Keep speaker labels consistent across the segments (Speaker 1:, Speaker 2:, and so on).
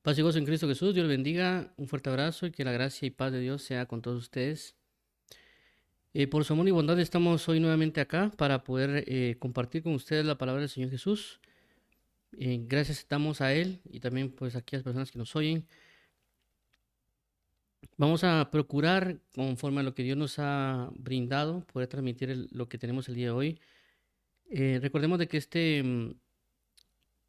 Speaker 1: Paz y gozo en Cristo Jesús, Dios les bendiga, un fuerte abrazo y que la gracia y paz de Dios sea con todos ustedes. Por su amor y bondad estamos hoy nuevamente acá para poder compartir con ustedes la palabra del Señor Jesús. Gracias estamos a Él y también pues aquí a las personas que nos oyen. Vamos a procurar, conforme a lo que Dios nos ha brindado, poder transmitir lo que tenemos el día de hoy. Recordemos de que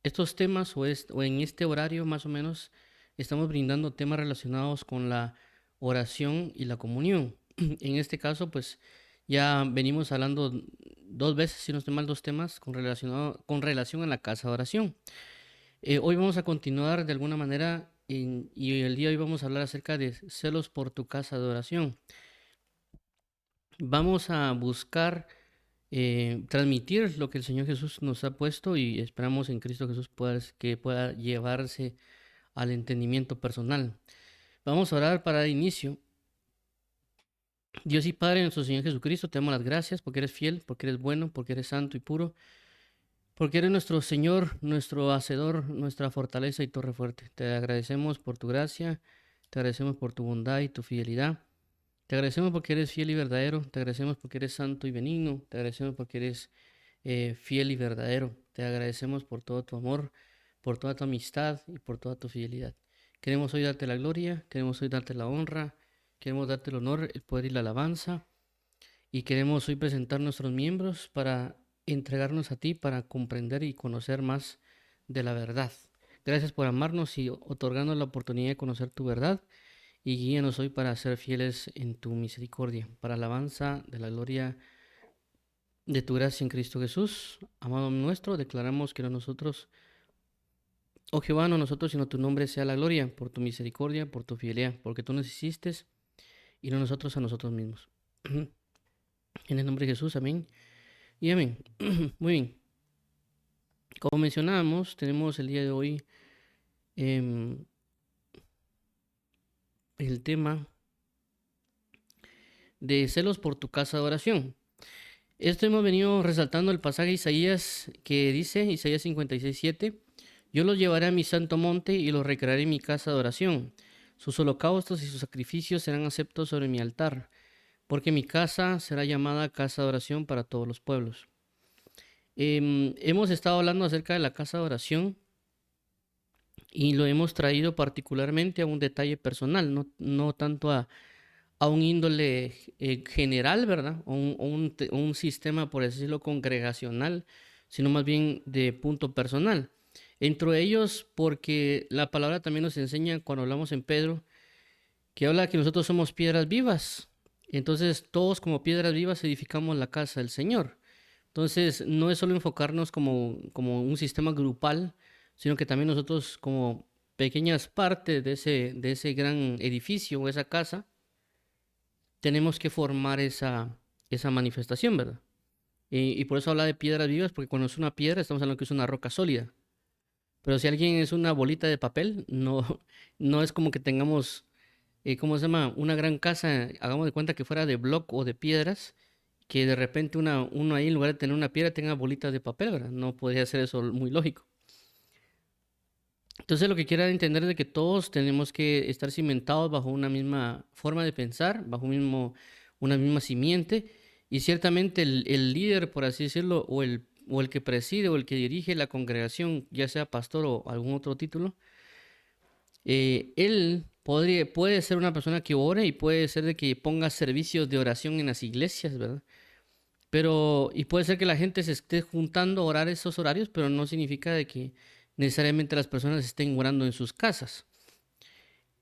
Speaker 1: estos temas o en este horario más o menos estamos brindando temas relacionados con la oración y la comunión. En este caso, pues ya venimos hablando dos veces, si no estoy mal, dos temas con relación a la casa de oración. Hoy vamos a continuar de alguna manera y el día de hoy vamos a hablar acerca de celos por tu casa de oración. Vamos a buscar transmitir lo que el Señor Jesús nos ha puesto y esperamos en Cristo Jesús que pueda llevarse al entendimiento personal. Vamos a orar para dar inicio. Dios y Padre, nuestro Señor Jesucristo, te damos las gracias porque eres fiel, porque eres bueno, porque eres santo y puro, porque eres nuestro Señor, nuestro Hacedor, nuestra fortaleza y torre fuerte. Te agradecemos por tu gracia, te agradecemos por tu bondad y tu fidelidad. Te agradecemos porque eres fiel y verdadero, te agradecemos porque eres santo y benigno, te agradecemos porque eres fiel y verdadero. Te agradecemos por todo tu amor, por toda tu amistad y por toda tu fidelidad. Queremos hoy darte la gloria, queremos hoy darte la honra, queremos darte el honor, el poder y la alabanza. Y queremos hoy presentar nuestros miembros para entregarnos a ti, para comprender y conocer más de la verdad. Gracias por amarnos y otorgarnos la oportunidad de conocer tu verdad. Y guíanos hoy para ser fieles en tu misericordia, para alabanza de la gloria de tu gracia en Cristo Jesús. Amado nuestro, declaramos que no nosotros, oh Jehová, no nosotros, sino tu nombre sea la gloria, por tu misericordia, por tu fidelidad, porque tú nos hiciste y no nosotros a nosotros mismos. En el nombre de Jesús, amén y amén. Muy bien. Como mencionábamos, tenemos el día de hoy em, el tema de celos por tu casa de oración. Esto hemos venido resaltando el pasaje de Isaías que dice, Isaías 56:7, yo los llevaré a mi santo monte y los recrearé en mi casa de oración. Sus holocaustos y sus sacrificios serán aceptos sobre mi altar, porque mi casa será llamada casa de oración para todos los pueblos. Hemos estado hablando acerca de la casa de oración y lo hemos traído particularmente a un detalle personal, no tanto a un índole general, ¿verdad? O un sistema, por decirlo, congregacional, sino más bien de punto personal. Entre ellos, porque la palabra también nos enseña cuando hablamos en Pedro, que habla que nosotros somos piedras vivas. Entonces, todos como piedras vivas edificamos la casa del Señor. Entonces, no es solo enfocarnos como un sistema grupal, sino que también nosotros como pequeñas partes de ese gran edificio o esa casa, tenemos que formar esa manifestación, ¿verdad? Y por eso habla de piedras vivas, porque cuando es una piedra estamos hablando que es una roca sólida. Pero si alguien es una bolita de papel, no, no es como que tengamos, ¿cómo se llama? Una gran casa, hagamos de cuenta que fuera de block o de piedras, que de repente uno ahí en lugar de tener una piedra tenga bolitas de papel, ¿verdad? No podría ser eso muy lógico. Entonces lo que quiero entender es de que todos tenemos que estar cimentados bajo una misma forma de pensar, una misma simiente, y ciertamente el líder, por así decirlo, o el que preside o el que dirige la congregación, ya sea pastor o algún otro título, él puede ser una persona que ore y puede ser de que ponga servicios de oración en las iglesias, ¿verdad? Y puede ser que la gente se esté juntando a orar esos horarios, pero no significa de que necesariamente las personas estén orando en sus casas.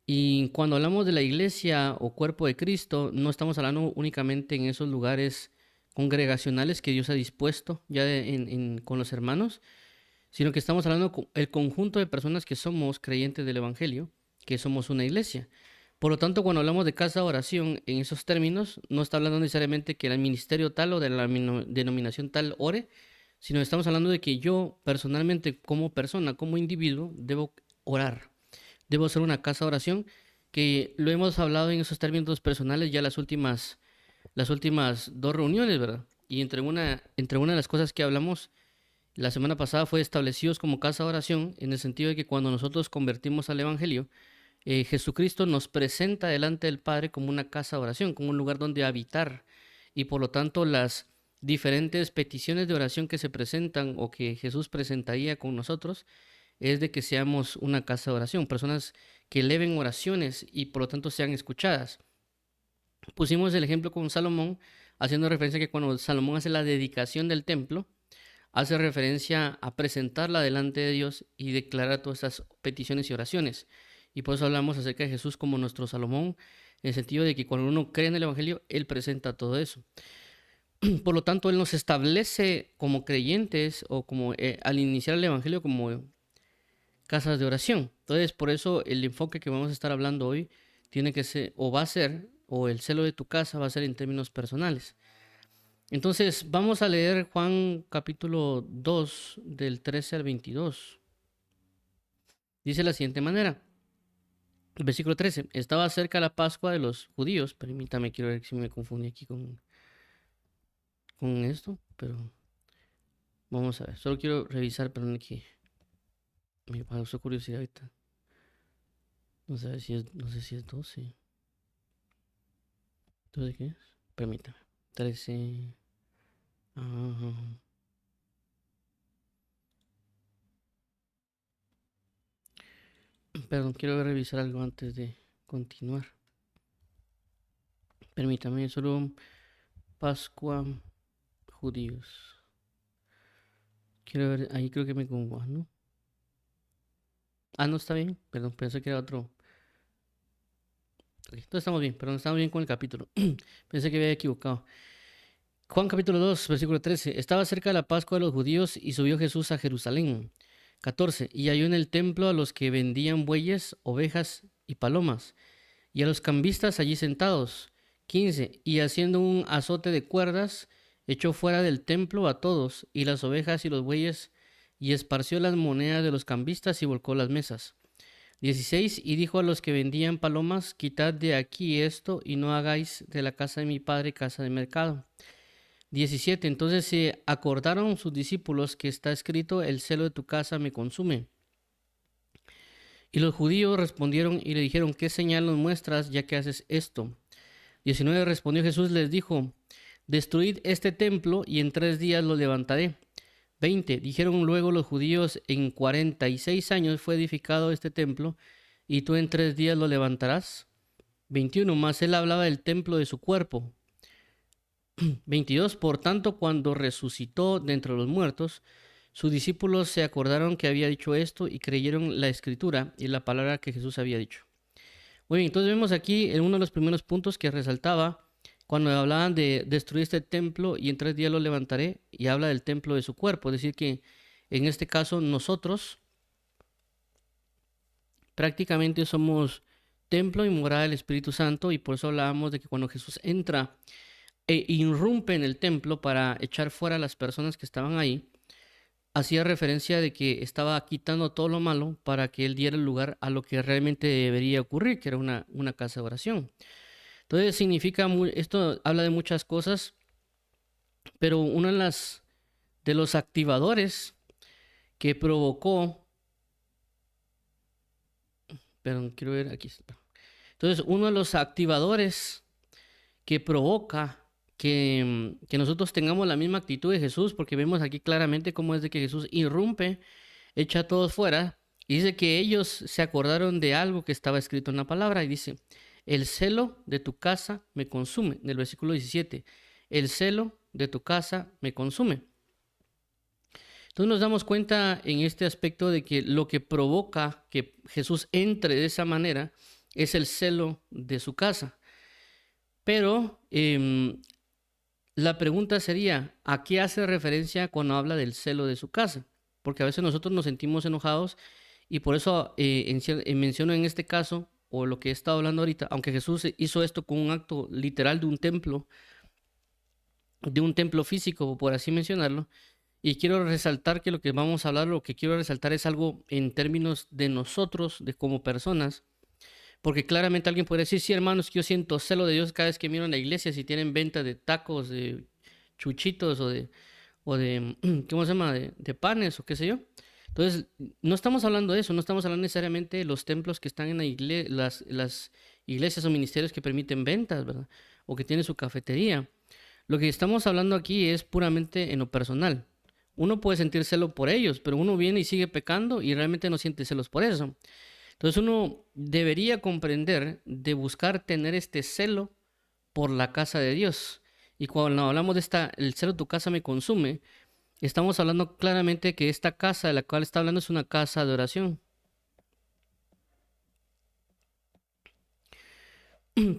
Speaker 1: Y cuando hablamos de la iglesia o cuerpo de Cristo, no estamos hablando únicamente en esos lugares congregacionales que Dios ha dispuesto ya con los hermanos, sino que estamos hablando el conjunto de personas que somos creyentes del Evangelio, que somos una iglesia. Por lo tanto, cuando hablamos de casa de oración en esos términos, no está hablando necesariamente que el ministerio tal o de la denominación tal ore, sino estamos hablando de que yo personalmente, como persona, como individuo, debo orar. Debo hacer una casa de oración, que lo hemos hablado en esos términos personales ya las últimas dos reuniones, ¿verdad? Y entre una de las cosas que hablamos La semana pasada fue establecidos como casa de oración en el sentido de que cuando nosotros convertimos al Evangelio, Jesucristo nos presenta delante del Padre como una casa de oración, como un lugar donde habitar. Y por lo tanto las diferentes peticiones de oración que se presentan o que Jesús presentaría con nosotros es de que seamos una casa de oración, personas que eleven oraciones y por lo tanto sean escuchadas. Pusimos el ejemplo con Salomón, haciendo referencia a que cuando Salomón hace la dedicación del templo, hace referencia a presentarla delante de Dios y declarar todas esas peticiones y oraciones. Y por eso hablamos acerca de Jesús como nuestro Salomón, en el sentido de que cuando uno cree en el Evangelio, Él presenta todo eso. Por lo tanto, Él nos establece como creyentes o como al iniciar el Evangelio como casas de oración. Entonces, por eso el enfoque que vamos a estar hablando hoy tiene que ser, o va a ser, o el celo de tu casa va a ser en términos personales. Entonces, vamos a leer Juan capítulo 2, del 13 al 22. Dice de la siguiente manera. El versículo 13. Estaba cerca la Pascua de los judíos. Permítame, quiero ver si me confundí aquí con esto, pero vamos a ver. Solo quiero revisar, perdón, aquí. Me causó curiosidad ahorita. No sé si es 12. ¿12 qué es? Permítame. 13. Ajá. Perdón, quiero revisar algo antes de continuar. Permítame, solo Pascua, judíos. Quiero ver, ahí creo que me confundo, ¿no? Ah, no está bien, perdón, pensé que era otro. Ok, entonces estamos bien, perdón, estamos bien con el capítulo. Pensé que había equivocado. Juan capítulo 2, versículo 13. Estaba cerca de la Pascua de los judíos y subió Jesús a Jerusalén. 14. Y halló en el templo a los que vendían bueyes, ovejas y palomas, y a los cambistas allí sentados. 15. Y haciendo un azote de cuerdas, echó fuera del templo a todos, y las ovejas y los bueyes, y esparció las monedas de los cambistas y volcó las mesas. 16. Y dijo a los que vendían palomas, quitad de aquí esto, y no hagáis de la casa de mi padre casa de mercado. 17. Entonces se acordaron sus discípulos que está escrito, el celo de tu casa me consume. Y los judíos respondieron y le dijeron, ¿qué señal nos muestras ya que haces esto? 19. Respondió Jesús, les dijo, destruid este templo y en 3 días lo levantaré. 20. Dijeron luego los judíos, en 46 años fue edificado este templo y tú en 3 días lo levantarás. 21. Mas él hablaba del templo de su cuerpo. 22. Por tanto, cuando resucitó de entre los muertos, sus discípulos se acordaron que había dicho esto y creyeron la escritura y la palabra que Jesús había dicho. Muy bien, entonces vemos aquí en uno de los primeros puntos que resaltaba cuando hablaban de destruir este templo y en 3 días lo levantaré, y habla del templo de su cuerpo, es decir que en este caso nosotros prácticamente somos templo y morada del Espíritu Santo, y por eso hablábamos de que cuando Jesús entra e irrumpe en el templo para echar fuera a las personas que estaban ahí, hacía referencia de que estaba quitando todo lo malo para que él diera lugar a lo que realmente debería ocurrir, que era una casa de oración. Entonces significa, esto habla de muchas cosas, pero uno de los activadores que provocó, perdón, quiero ver aquí. Entonces, uno de los activadores que provoca que nosotros tengamos la misma actitud de Jesús, porque vemos aquí claramente cómo es de que Jesús irrumpe, echa a todos fuera, y dice que ellos se acordaron de algo que estaba escrito en la palabra, y dice, el celo de tu casa me consume, en el versículo 17, el celo de tu casa me consume. Entonces nos damos cuenta en este aspecto de que lo que provoca que Jesús entre de esa manera es el celo de su casa. Pero la pregunta sería, ¿a qué hace referencia cuando habla del celo de su casa? Porque a veces nosotros nos sentimos enojados y por eso menciono en este caso, o lo que he estado hablando ahorita, aunque Jesús hizo esto con un acto literal de un templo físico, por así mencionarlo, y quiero resaltar que lo que vamos a hablar, lo que quiero resaltar es algo en términos de nosotros, de como personas, porque claramente alguien puede decir, sí, hermanos, que yo siento celo de Dios cada vez que miro en la iglesia, si tienen venta de tacos, de chuchitos o de, ¿cómo se llama? De panes o qué sé yo. Entonces, no estamos hablando de eso, no estamos hablando necesariamente de los templos que están en las iglesias o ministerios que permiten ventas, ¿verdad? O que tienen su cafetería. Lo que estamos hablando aquí es puramente en lo personal. Uno puede sentir celo por ellos, pero uno viene y sigue pecando y realmente no siente celos por eso. Entonces uno debería comprender de buscar tener este celo por la casa de Dios. Y cuando hablamos de el celo de tu casa me consume, estamos hablando claramente que esta casa de la cual está hablando es una casa de oración.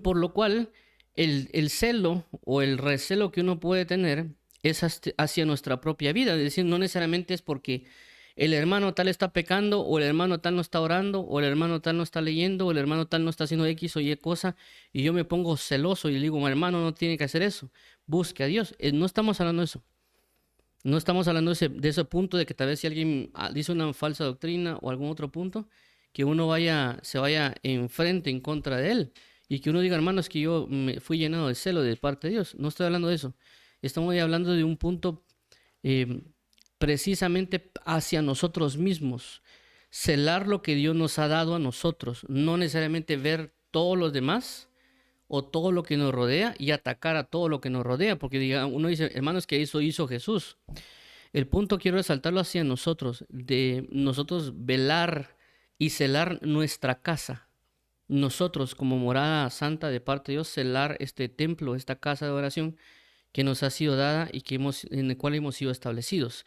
Speaker 1: Por lo cual, el celo o el recelo que uno puede tener es hacia nuestra propia vida. Es decir, no necesariamente es porque el hermano tal está pecando, o el hermano tal no está orando, o el hermano tal no está leyendo, o el hermano tal no está haciendo X o Y cosa, y yo me pongo celoso y le digo, hermano, no tiene que hacer eso. Busque a Dios. No estamos hablando de eso. No estamos hablando de ese punto de que tal vez si alguien dice una falsa doctrina o algún otro punto, que uno se vaya enfrente en contra de él y que uno diga, hermano, es que yo me fui llenado de celo de parte de Dios. No estoy hablando de eso. Estamos hablando de un punto eh, precisamente hacia nosotros mismos. Celar lo que Dios nos ha dado a nosotros, no necesariamente ver todos los demás o todo lo que nos rodea y atacar a todo lo que nos rodea, porque uno dice, hermanos, que eso hizo Jesús. El punto quiero resaltarlo hacia nosotros, de nosotros velar y celar nuestra casa. Nosotros, como morada santa de parte de Dios, celar este templo, esta casa de oración que nos ha sido dada y en el cual hemos sido establecidos.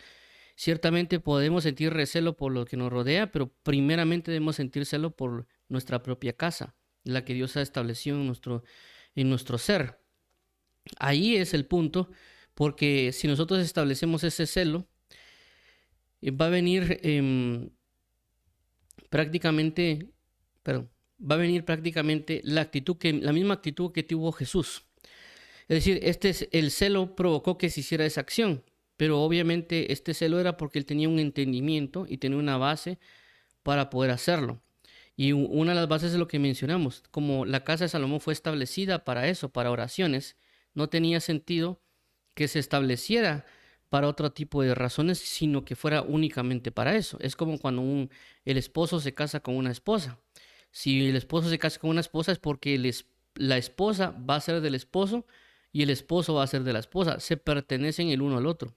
Speaker 1: Ciertamente podemos sentir recelo por lo que nos rodea, pero primeramente debemos sentir celo por nuestra propia casa, la que Dios ha establecido en nuestro ser. Ahí es el punto, porque si nosotros establecemos ese celo, va a venir prácticamente, perdón, va a venir prácticamente la misma actitud que tuvo Jesús. Es decir, el celo provocó que se hiciera esa acción, pero obviamente este celo era porque él tenía un entendimiento y tenía una base para poder hacerlo. Y una de las bases es lo que mencionamos, como la casa de Salomón fue establecida para eso, para oraciones, no tenía sentido que se estableciera para otro tipo de razones, sino que fuera únicamente para eso. Es como cuando el esposo se casa con una esposa. Si el esposo se casa con una esposa es porque la esposa va a ser del esposo y el esposo va a ser de la esposa. Se pertenecen el uno al otro.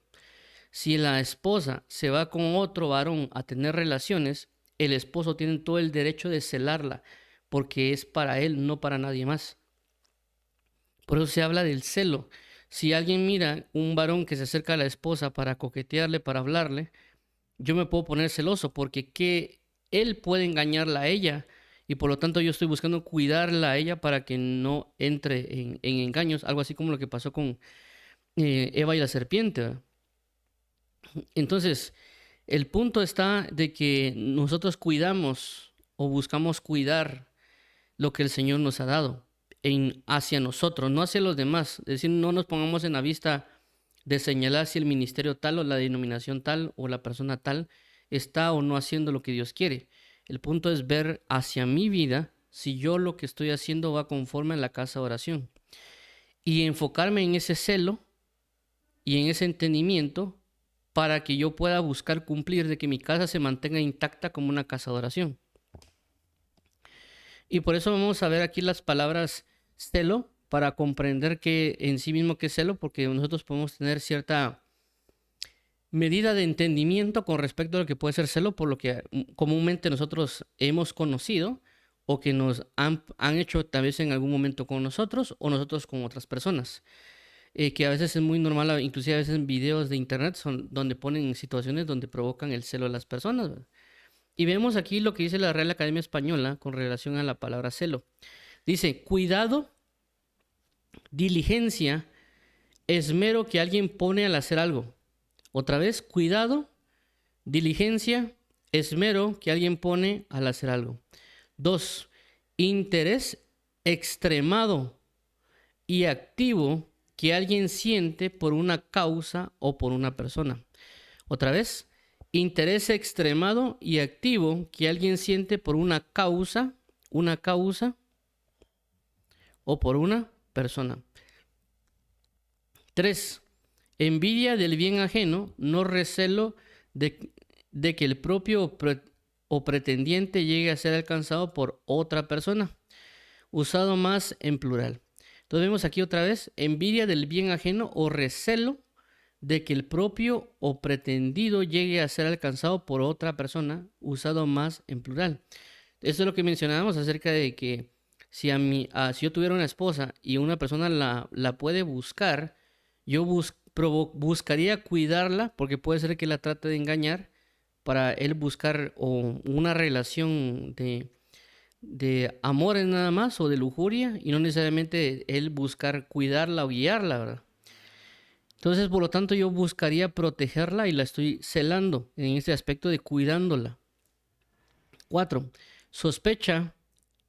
Speaker 1: Si la esposa se va con otro varón a tener relaciones, el esposo tiene todo el derecho de celarla, porque es para él, no para nadie más. Por eso se habla del celo. Si alguien mira un varón que se acerca a la esposa para coquetearle, para hablarle, yo me puedo poner celoso porque él puede engañarla a ella y por lo tanto yo estoy buscando cuidarla a ella para que no entre en engaños, algo así como lo que pasó con Eva y la serpiente, ¿verdad? Entonces, el punto está de que nosotros cuidamos o buscamos cuidar lo que el Señor nos ha dado hacia nosotros, no hacia los demás. Es decir, no nos pongamos en la vista de señalar si el ministerio tal o la denominación tal o la persona tal está o no haciendo lo que Dios quiere. El punto es ver hacia mi vida si yo lo que estoy haciendo va conforme a la casa de oración y enfocarme en ese celo y en ese entendimiento para que yo pueda buscar cumplir de que mi casa se mantenga intacta como una casa de oración. Y por eso vamos a ver aquí las palabras celo para comprender que en sí mismo que es celo, porque nosotros podemos tener cierta medida de entendimiento con respecto a lo que puede ser celo, por lo que comúnmente nosotros hemos conocido o que nos han hecho tal vez en algún momento con nosotros o nosotros con otras personas. Que a veces es muy normal, inclusive a veces en videos de internet son donde ponen situaciones donde provocan el celo de las personas, ¿verdad? Y vemos aquí lo que dice la Real Academia Española con relación a la palabra celo. Dice, cuidado, diligencia, esmero que alguien pone al hacer algo. Otra vez, cuidado, diligencia, esmero que alguien pone al hacer algo. 2. Interés extremado y activo que alguien siente por una causa o por una persona. Otra vez, interés extremado y activo que alguien siente por una causa o por una persona. 3. Envidia del bien ajeno, no recelo de que el propio o pretendiente llegue a ser alcanzado por otra persona, usado más en plural. Entonces vemos aquí otra vez, envidia del bien ajeno o recelo de que el propio o pretendido llegue a ser alcanzado por otra persona, usado más en plural. Eso es lo que mencionábamos acerca de que si si yo tuviera una esposa y una persona la puede buscar, yo buscaría cuidarla porque puede ser que la trate de engañar para él buscar una relación de amores nada más o de lujuria y no necesariamente él buscar cuidarla o guiarla, ¿verdad? Entonces, por lo tanto, yo buscaría protegerla y la estoy celando en este aspecto de cuidándola. 4. Sospecha,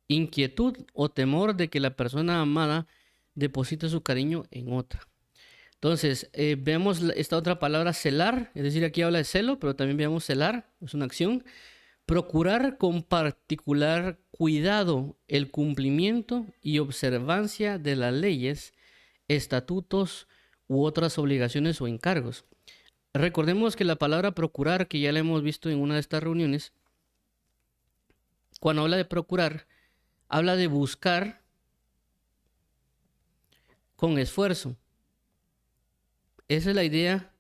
Speaker 1: inquietud o temor de que la persona amada deposite su cariño en otra. Entonces, vemos esta otra palabra celar, es decir, aquí habla de celo, pero también vemos celar, es una acción. Procurar con particular cuidado el cumplimiento y observancia de las leyes, estatutos u otras obligaciones o encargos. Recordemos que la palabra procurar, que ya la hemos visto en una de estas reuniones, cuando habla de procurar, habla de buscar con esfuerzo. Esa es la idea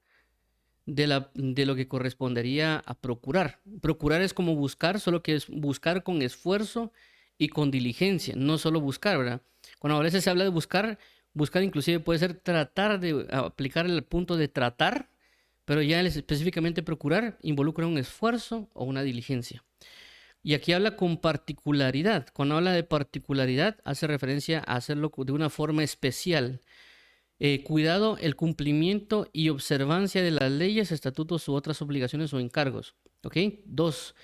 Speaker 1: de lo que correspondería a procurar. Procurar es como buscar, solo que es buscar con esfuerzo y con diligencia, no solo buscar, ¿verdad? Cuando a veces se habla de buscar, buscar inclusive puede ser tratar de aplicar el punto de tratar, pero ya específicamente procurar involucra un esfuerzo o una diligencia. Y aquí habla con particularidad. Cuando habla de particularidad, hace referencia a hacerlo de una forma especial. Cuidado, el cumplimiento y observancia de las leyes, estatutos u otras obligaciones o encargos. ¿Ok? 2.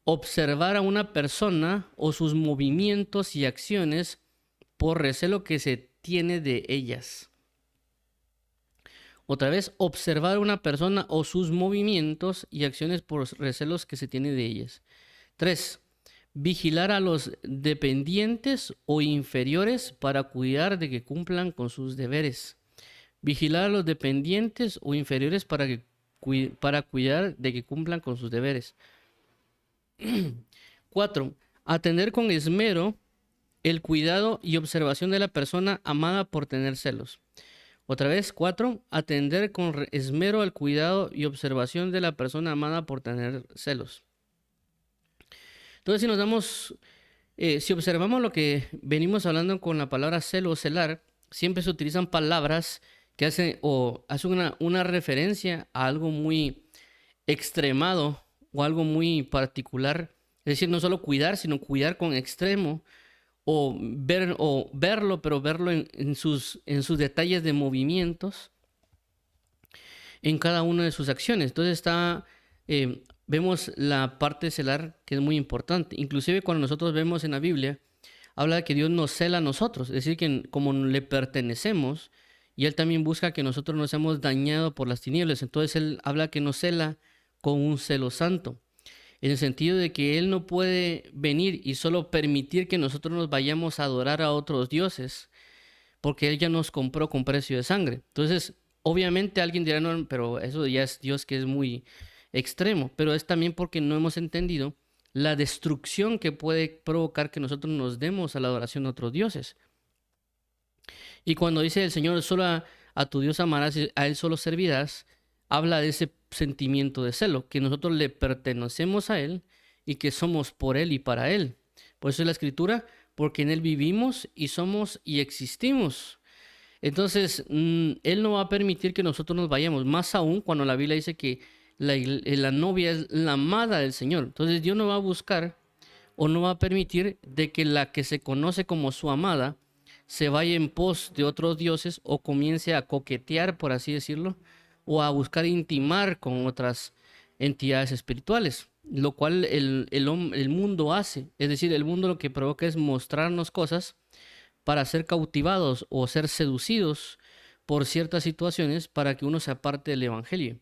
Speaker 1: Observar a una persona o sus movimientos y acciones por recelo que se tiene de ellas. Otra vez, observar a una persona o sus movimientos y acciones por recelos que se tiene de ellas. 3. Vigilar a los dependientes o inferiores para cuidar de que cumplan con sus deberes. Vigilar a los dependientes o inferiores para cuidar de que cumplan con sus deberes. 4. Atender con esmero el cuidado y observación de la persona amada por tener celos. Otra vez, 4. Atender con esmero el cuidado y observación de la persona amada por tener celos. Entonces, si observamos lo que venimos hablando con la palabra celo o celar, siempre se utilizan palabras que hacen una referencia a algo muy extremado o algo muy particular. Es decir, no solo cuidar, sino cuidar con extremo o verlo, pero verlo en sus detalles de movimientos en cada una de sus acciones. Entonces vemos la parte celar que es muy importante. Inclusive cuando nosotros vemos en la Biblia, habla de que Dios nos cela a nosotros. Es decir, que como le pertenecemos, y Él también busca que nosotros no seamos dañados por las tinieblas. Entonces Él habla que nos cela con un celo santo. En el sentido de que Él no puede venir y solo permitir que nosotros nos vayamos a adorar a otros dioses, porque Él ya nos compró con precio de sangre. Entonces, obviamente alguien dirá, no, pero eso ya es Dios que es muy extremo, pero es también porque no hemos entendido la destrucción que puede provocar que nosotros nos demos a la adoración a otros dioses. Y cuando dice el Señor, solo a tu Dios amarás y a Él solo servirás, habla de ese sentimiento de celo, que nosotros le pertenecemos a Él y que somos por Él y para Él. Por eso es la Escritura, porque en Él vivimos y somos y existimos. Entonces, Él no va a permitir que nosotros nos vayamos, más aún cuando la Biblia dice que la novia es la amada del Señor. Entonces, Dios no va a buscar o no va a permitir de que la que se conoce como su amada se vaya en pos de otros dioses o comience a coquetear, por así decirlo, o a buscar intimar con otras entidades espirituales, lo cual el mundo hace. Es decir, el mundo lo que provoca es mostrarnos cosas para ser cautivados o ser seducidos por ciertas situaciones para que uno se aparte del evangelio.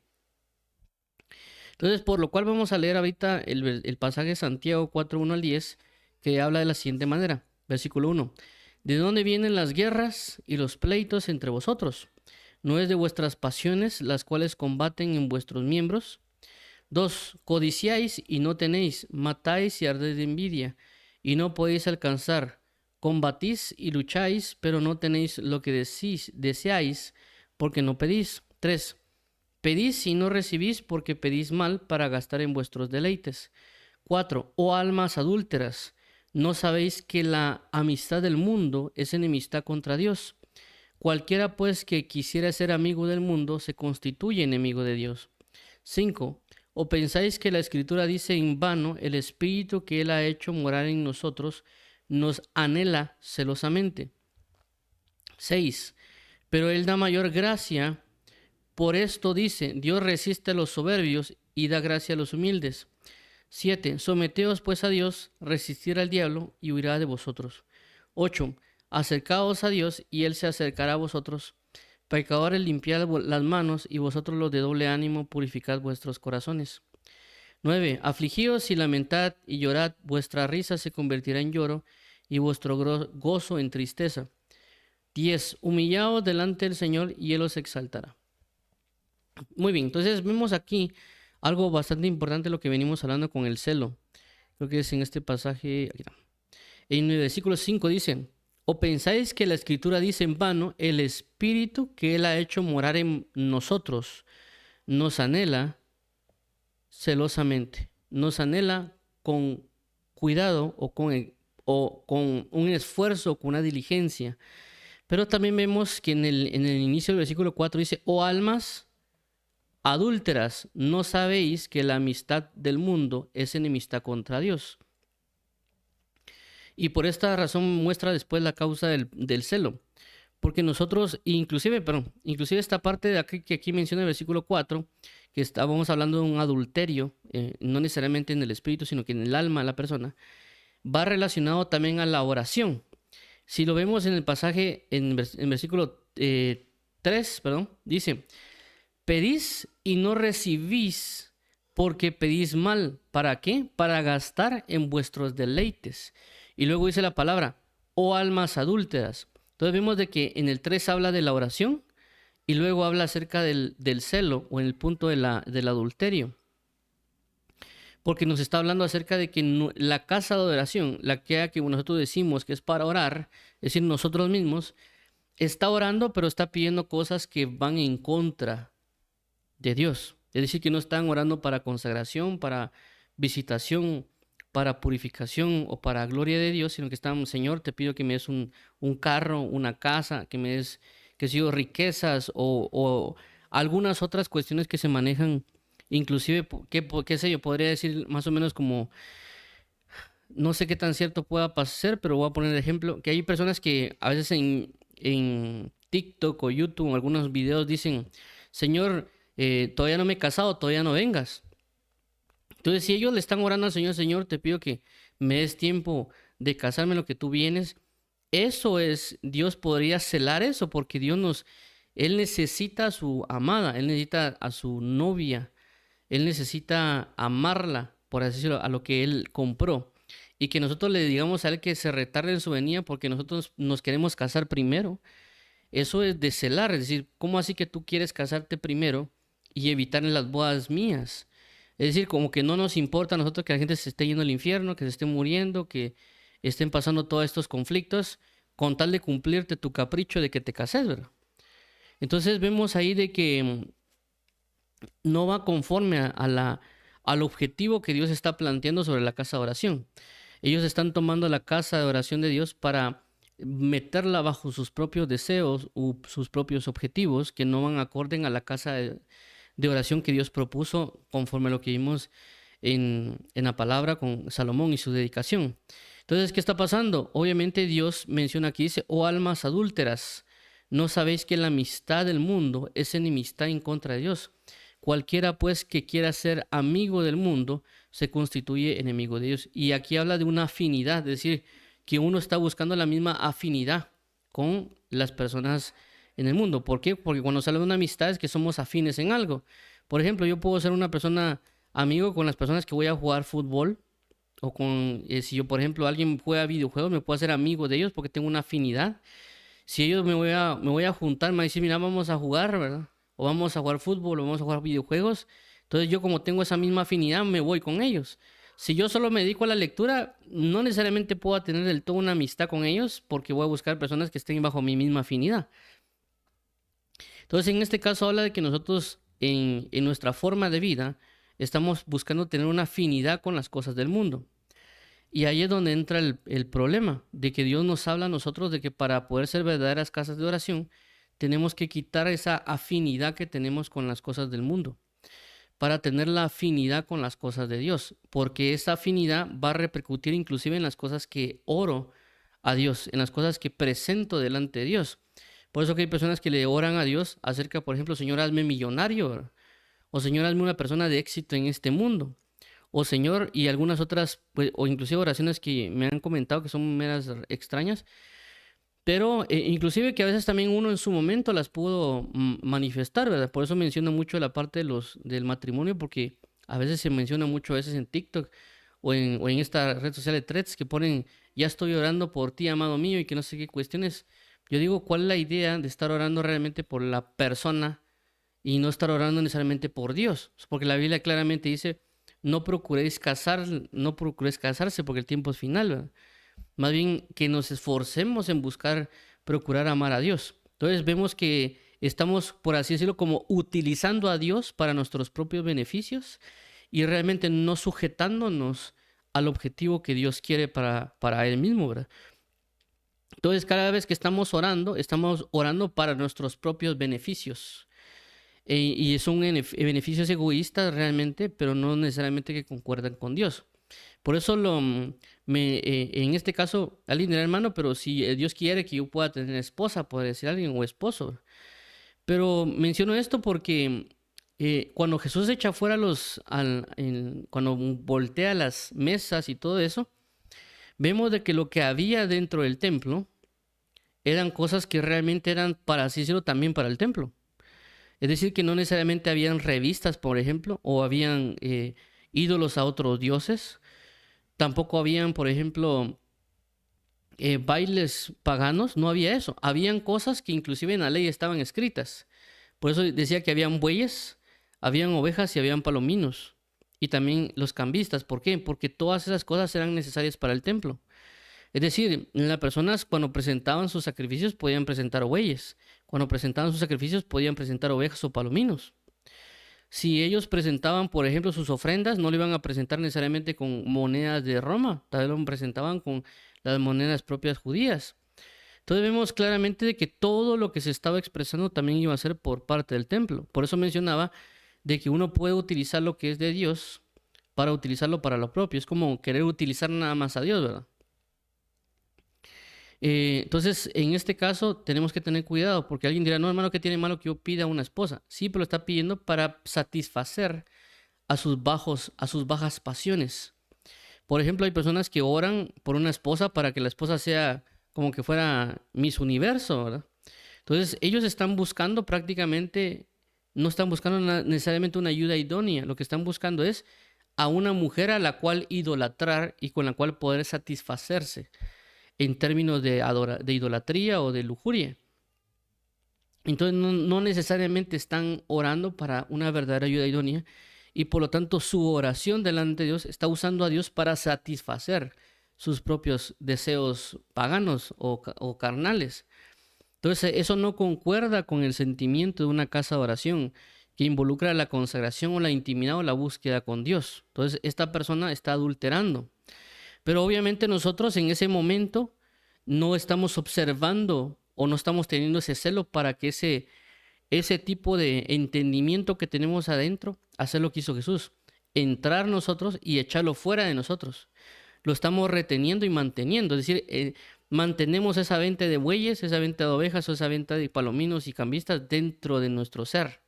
Speaker 1: Entonces, por lo cual vamos a leer ahorita el pasaje de Santiago 4, 1 al 10, que habla de la siguiente manera. Versículo 1. ¿De dónde vienen las guerras y los pleitos entre vosotros? ¿No es de vuestras pasiones las cuales combaten en vuestros miembros? 2. Codiciáis y no tenéis, matáis y ardéis de envidia, y no podéis alcanzar. Combatís y lucháis, pero no tenéis lo que deseáis, porque no pedís. 3. Pedís y no recibís, porque pedís mal para gastar en vuestros deleites. 4. Oh almas adúlteras, ¿no sabéis que la amistad del mundo es enemistad contra Dios? Cualquiera pues que quisiera ser amigo del mundo se constituye enemigo de Dios. 5. ¿O pensáis que la Escritura dice en vano, el Espíritu que Él ha hecho morar en nosotros nos anhela celosamente? 6. Pero Él da mayor gracia, por esto dice, Dios resiste a los soberbios y da gracia a los humildes. 7. Someteos pues a Dios, resistir al diablo y huirá de vosotros. 8. Acercaos a Dios y Él se acercará a vosotros. Pecadores, limpiad las manos, y vosotros los de doble ánimo purificad vuestros corazones. 9. Afligíos y lamentad y llorad, vuestra risa se convertirá en lloro y vuestro gozo en tristeza. 10. Humillaos delante del Señor y Él os exaltará. Muy bien, entonces vemos aquí algo bastante importante, lo que venimos hablando con el celo. Creo que es en este pasaje. Aquí está. En el versículo 5 dice: ¿O pensáis que la Escritura dice en vano, el Espíritu que Él ha hecho morar en nosotros nos anhela celosamente? Nos anhela con cuidado o con un esfuerzo, con una diligencia. Pero también vemos que en el inicio del versículo 4 dice: Oh almas adúlteras, ¿no sabéis que la amistad del mundo es enemistad contra Dios? Y por esta razón muestra después la causa del celo. Porque nosotros, inclusive esta parte de aquí que aquí menciona el versículo 4, que estábamos hablando de un adulterio, no necesariamente en el espíritu, sino que en el alma de la persona, va relacionado también a la oración. Si lo vemos en el pasaje, en versículo 3, dice: pedís y no recibís, porque pedís mal. ¿Para qué? Para gastar en vuestros deleites. Y luego dice la palabra, oh almas adúlteras. Entonces vemos de que en el 3 habla de la oración y luego habla acerca del celo, o en el punto del adulterio. Porque nos está hablando acerca de que la casa de adoración, la que nosotros decimos que es para orar, es decir, nosotros mismos, está orando, pero está pidiendo cosas que van en contra de Dios. Es decir, que no están orando para consagración, para visitación, para purificación o para gloria de Dios, sino que están: Señor, te pido que me des un carro, una casa, que me des, que sé yo, riquezas o algunas otras cuestiones que se manejan, inclusive, qué sé yo, podría decir más o menos como, no sé qué tan cierto pueda ser, pero voy a poner el ejemplo, que hay personas que a veces en TikTok o YouTube o algunos videos dicen: Señor, todavía no me he casado, todavía no vengas. Entonces, si ellos le están orando al Señor: Señor, te pido que me des tiempo de casarme, lo que tú vienes, eso es, Dios podría celar eso, porque Él necesita a su amada, Él necesita a su novia, Él necesita amarla, por así decirlo, a lo que Él compró. Y que nosotros le digamos a Él que se retarde en su venida porque nosotros nos queremos casar primero. Eso es de celar, es decir, ¿cómo así que tú quieres casarte primero y evitar en las bodas mías? Es decir, como que no nos importa a nosotros que la gente se esté yendo al infierno, que se esté muriendo, que estén pasando todos estos conflictos, con tal de cumplirte tu capricho de que te cases, ¿verdad? Entonces vemos ahí de que no va conforme al objetivo que Dios está planteando sobre la casa de oración. Ellos están tomando la casa de oración de Dios para meterla bajo sus propios deseos u sus propios objetivos, que no van acorde a la casa de oración que Dios propuso, conforme a lo que vimos en la palabra con Salomón y su dedicación. Entonces, ¿qué está pasando? Obviamente Dios menciona aquí, dice: oh almas adúlteras, ¿no sabéis que la amistad del mundo es enemistad en contra de Dios? Cualquiera pues que quiera ser amigo del mundo se constituye enemigo de Dios. Y aquí habla de una afinidad, es decir, que uno está buscando la misma afinidad con las personas en el mundo. ¿Por qué? Porque cuando se habla de una amistad es que somos afines en algo. Por ejemplo, yo puedo ser una persona amigo con las personas que voy a jugar fútbol, o con, si yo, por ejemplo, alguien juega videojuegos, me puedo hacer amigo de ellos porque tengo una afinidad. Si ellos me voy a juntar, me van a decir, mira, vamos a jugar, ¿verdad? O vamos a jugar fútbol, o vamos a jugar videojuegos. Entonces yo como tengo esa misma afinidad, me voy con ellos. Si yo solo me dedico a la lectura, no necesariamente puedo tener del todo una amistad con ellos porque voy a buscar personas que estén bajo mi misma afinidad. Entonces en este caso habla de que nosotros en nuestra forma de vida estamos buscando tener una afinidad con las cosas del mundo. Y ahí es donde entra el problema, de que Dios nos habla a nosotros de que para poder ser verdaderas casas de oración, tenemos que quitar esa afinidad que tenemos con las cosas del mundo, para tener la afinidad con las cosas de Dios, porque esa afinidad va a repercutir inclusive en las cosas que oro a Dios, en las cosas que presento delante de Dios. Por eso que hay personas que le oran a Dios acerca, por ejemplo, Señor, hazme millonario, ¿verdad? O Señor, hazme una persona de éxito en este mundo. O Señor, y algunas otras, pues, o inclusive oraciones que me han comentado que son meras extrañas, pero inclusive que a veces también uno en su momento las pudo manifestar, ¿verdad? Por eso menciono mucho la parte del matrimonio, porque a veces se menciona mucho a veces en TikTok o en esta red social de Threads que ponen, ya estoy orando por ti, amado mío, y que no sé qué cuestiones. Yo digo, ¿cuál es la idea de estar orando realmente por la persona y no estar orando necesariamente por Dios? Porque la Biblia claramente dice, no procuréis casarse porque el tiempo es final, ¿verdad? Más bien que nos esforcemos en buscar, procurar amar a Dios. Entonces vemos que estamos, por así decirlo, como utilizando a Dios para nuestros propios beneficios y realmente no sujetándonos al objetivo que Dios quiere para Él mismo, ¿verdad? Entonces cada vez que estamos orando para nuestros propios beneficios. Y son beneficios egoístas realmente, pero no necesariamente que concuerdan con Dios. Por eso en este caso, alguien dirá hermano, pero si Dios quiere que yo pueda tener esposa, puede decir alguien, o esposo. Pero menciono esto porque cuando Jesús echa fuera cuando voltea las mesas y todo eso, vemos de que lo que había dentro del templo eran cosas que realmente eran, para así decirlo, también para el templo. Es decir, que no necesariamente habían revistas, por ejemplo, o habían ídolos a otros dioses. Tampoco habían, por ejemplo, bailes paganos, no había eso. Habían cosas que inclusive en la ley estaban escritas. Por eso decía que habían bueyes, habían ovejas y habían palominos. Y también los cambistas. ¿Por qué? Porque todas esas cosas eran necesarias para el templo. Es decir, las personas cuando presentaban sus sacrificios podían presentar bueyes. Cuando presentaban sus sacrificios podían presentar ovejas o palominos. Si ellos presentaban, por ejemplo, sus ofrendas, no lo iban a presentar necesariamente con monedas de Roma, tal vez lo presentaban con las monedas propias judías. Entonces vemos claramente de que todo lo que se estaba expresando también iba a ser por parte del templo. Por eso mencionaba de que uno puede utilizar lo que es de Dios para utilizarlo para lo propio. Es como querer utilizar nada más a Dios, ¿verdad? Entonces, en este caso, tenemos que tener cuidado, porque alguien dirá, no, hermano, ¿qué tiene malo que yo pida una esposa? Sí, pero lo está pidiendo para satisfacer a sus bajas pasiones. Por ejemplo, hay personas que oran por una esposa para que la esposa sea como que fuera Miss Universo, ¿verdad? Entonces, ellos están buscando prácticamente, no están buscando necesariamente una ayuda idónea, lo que están buscando es a una mujer a la cual idolatrar y con la cual poder satisfacerse en términos de idolatría o de lujuria. Entonces no necesariamente están orando para una verdadera ayuda idónea y por lo tanto su oración delante de Dios está usando a Dios para satisfacer sus propios deseos paganos o carnales. Entonces eso no concuerda con el sentimiento de una casa de oración que involucra la consagración o la intimidad o la búsqueda con Dios. Entonces esta persona está adulterando. Pero obviamente nosotros en ese momento no estamos observando o no estamos teniendo ese celo para que ese tipo de entendimiento que tenemos adentro, hacer lo que hizo Jesús, entrar nosotros y echarlo fuera de nosotros. Lo estamos reteniendo y manteniendo, es decir, mantenemos esa venta de bueyes, esa venta de ovejas o esa venta de palominos y cambistas dentro de nuestro ser.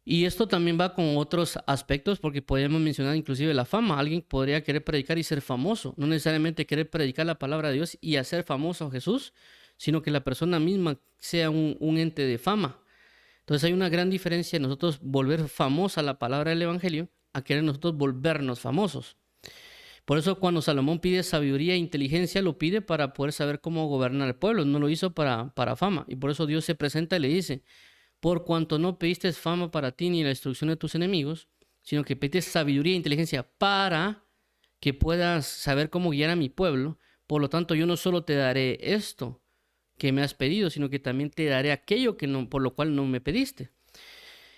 Speaker 1: Y esto también va con otros aspectos porque podríamos mencionar inclusive la fama. Alguien podría querer predicar y ser famoso, no necesariamente querer predicar la palabra de Dios y hacer famoso a Jesús, sino que la persona misma sea un ente de fama. Entonces hay una gran diferencia en nosotros volver famosa la palabra del Evangelio a querer nosotros volvernos famosos. Por eso cuando Salomón pide sabiduría e inteligencia, lo pide para poder saber cómo gobernar el pueblo, no lo hizo para fama. Y por eso Dios se presenta y le dice, por cuanto no pediste fama para ti ni la destrucción de tus enemigos, sino que pediste sabiduría e inteligencia para que puedas saber cómo guiar a mi pueblo, por lo tanto yo no solo te daré esto que me has pedido, sino que también te daré aquello que no, por lo cual no me pediste.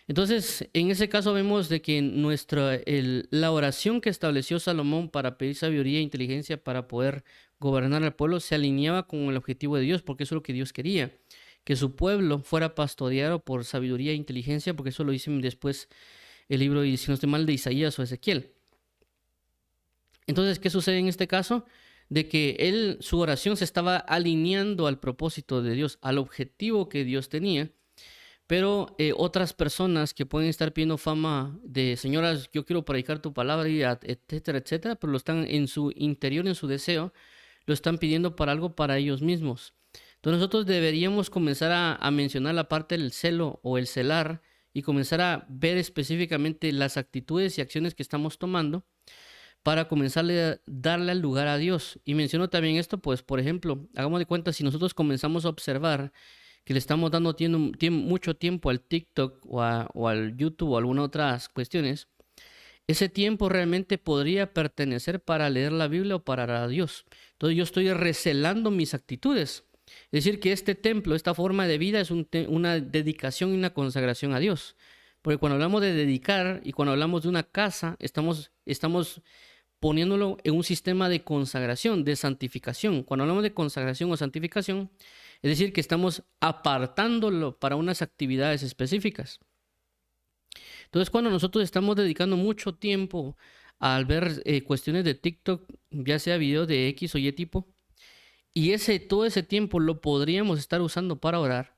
Speaker 1: Entonces, en ese caso vemos de que la oración que estableció Salomón para pedir sabiduría e inteligencia para poder gobernar al pueblo se alineaba con el objetivo de Dios, porque eso es lo que Dios quería, que su pueblo fuera pastoreado por sabiduría e inteligencia, porque eso lo dice después el libro, si no estoy mal, de Isaías o Ezequiel. Entonces, ¿qué sucede en este caso? De que su oración se estaba alineando al propósito de Dios, al objetivo que Dios tenía. Pero otras personas que pueden estar pidiendo fama de señoras, yo quiero predicar tu palabra, etcétera, etcétera, pero lo están en su interior, en su deseo, lo están pidiendo para algo para ellos mismos. Entonces nosotros deberíamos comenzar a mencionar la parte del celo o el celar y comenzar a ver específicamente las actitudes y acciones que estamos tomando para comenzar a darle el lugar a Dios. Y menciono también esto, pues, por ejemplo, hagamos de cuenta, si nosotros comenzamos a observar que le estamos dando mucho tiempo al TikTok o al YouTube o alguna otras cuestiones, ese tiempo realmente podría pertenecer para leer la Biblia o para orar a Dios. Entonces yo estoy recelando mis actitudes. Es decir, que este templo, esta forma de vida es una dedicación y una consagración a Dios. Porque cuando hablamos de dedicar y cuando hablamos de una casa, estamos poniéndolo en un sistema de consagración, de santificación. Cuando hablamos de consagración o santificación, es decir, que estamos apartándolo para unas actividades específicas. Entonces, cuando nosotros estamos dedicando mucho tiempo al ver cuestiones de TikTok, ya sea videos de X o Y tipo, y todo ese tiempo lo podríamos estar usando para orar,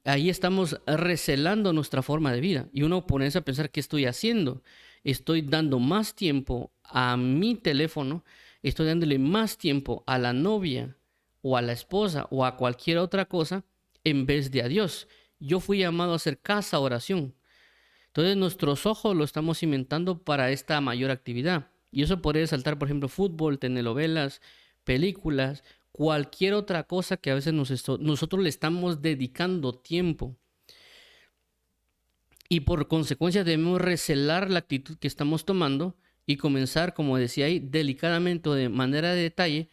Speaker 1: ahí estamos recelando nuestra forma de vida. Y uno ponerse a pensar, ¿qué estoy haciendo? Estoy dando más tiempo a mi teléfono, estoy dándole más tiempo a la novia o a la esposa o a cualquier otra cosa en vez de a Dios. Yo fui llamado a hacer casa oración. Entonces nuestros ojos lo estamos cimentando para esta mayor actividad. Y eso podría saltar, por ejemplo, fútbol, telenovelas, películas, cualquier otra cosa que a veces nosotros le estamos dedicando tiempo. Y por consecuencia debemos recelar la actitud que estamos tomando y comenzar, como decía ahí, delicadamente o de manera de detalle,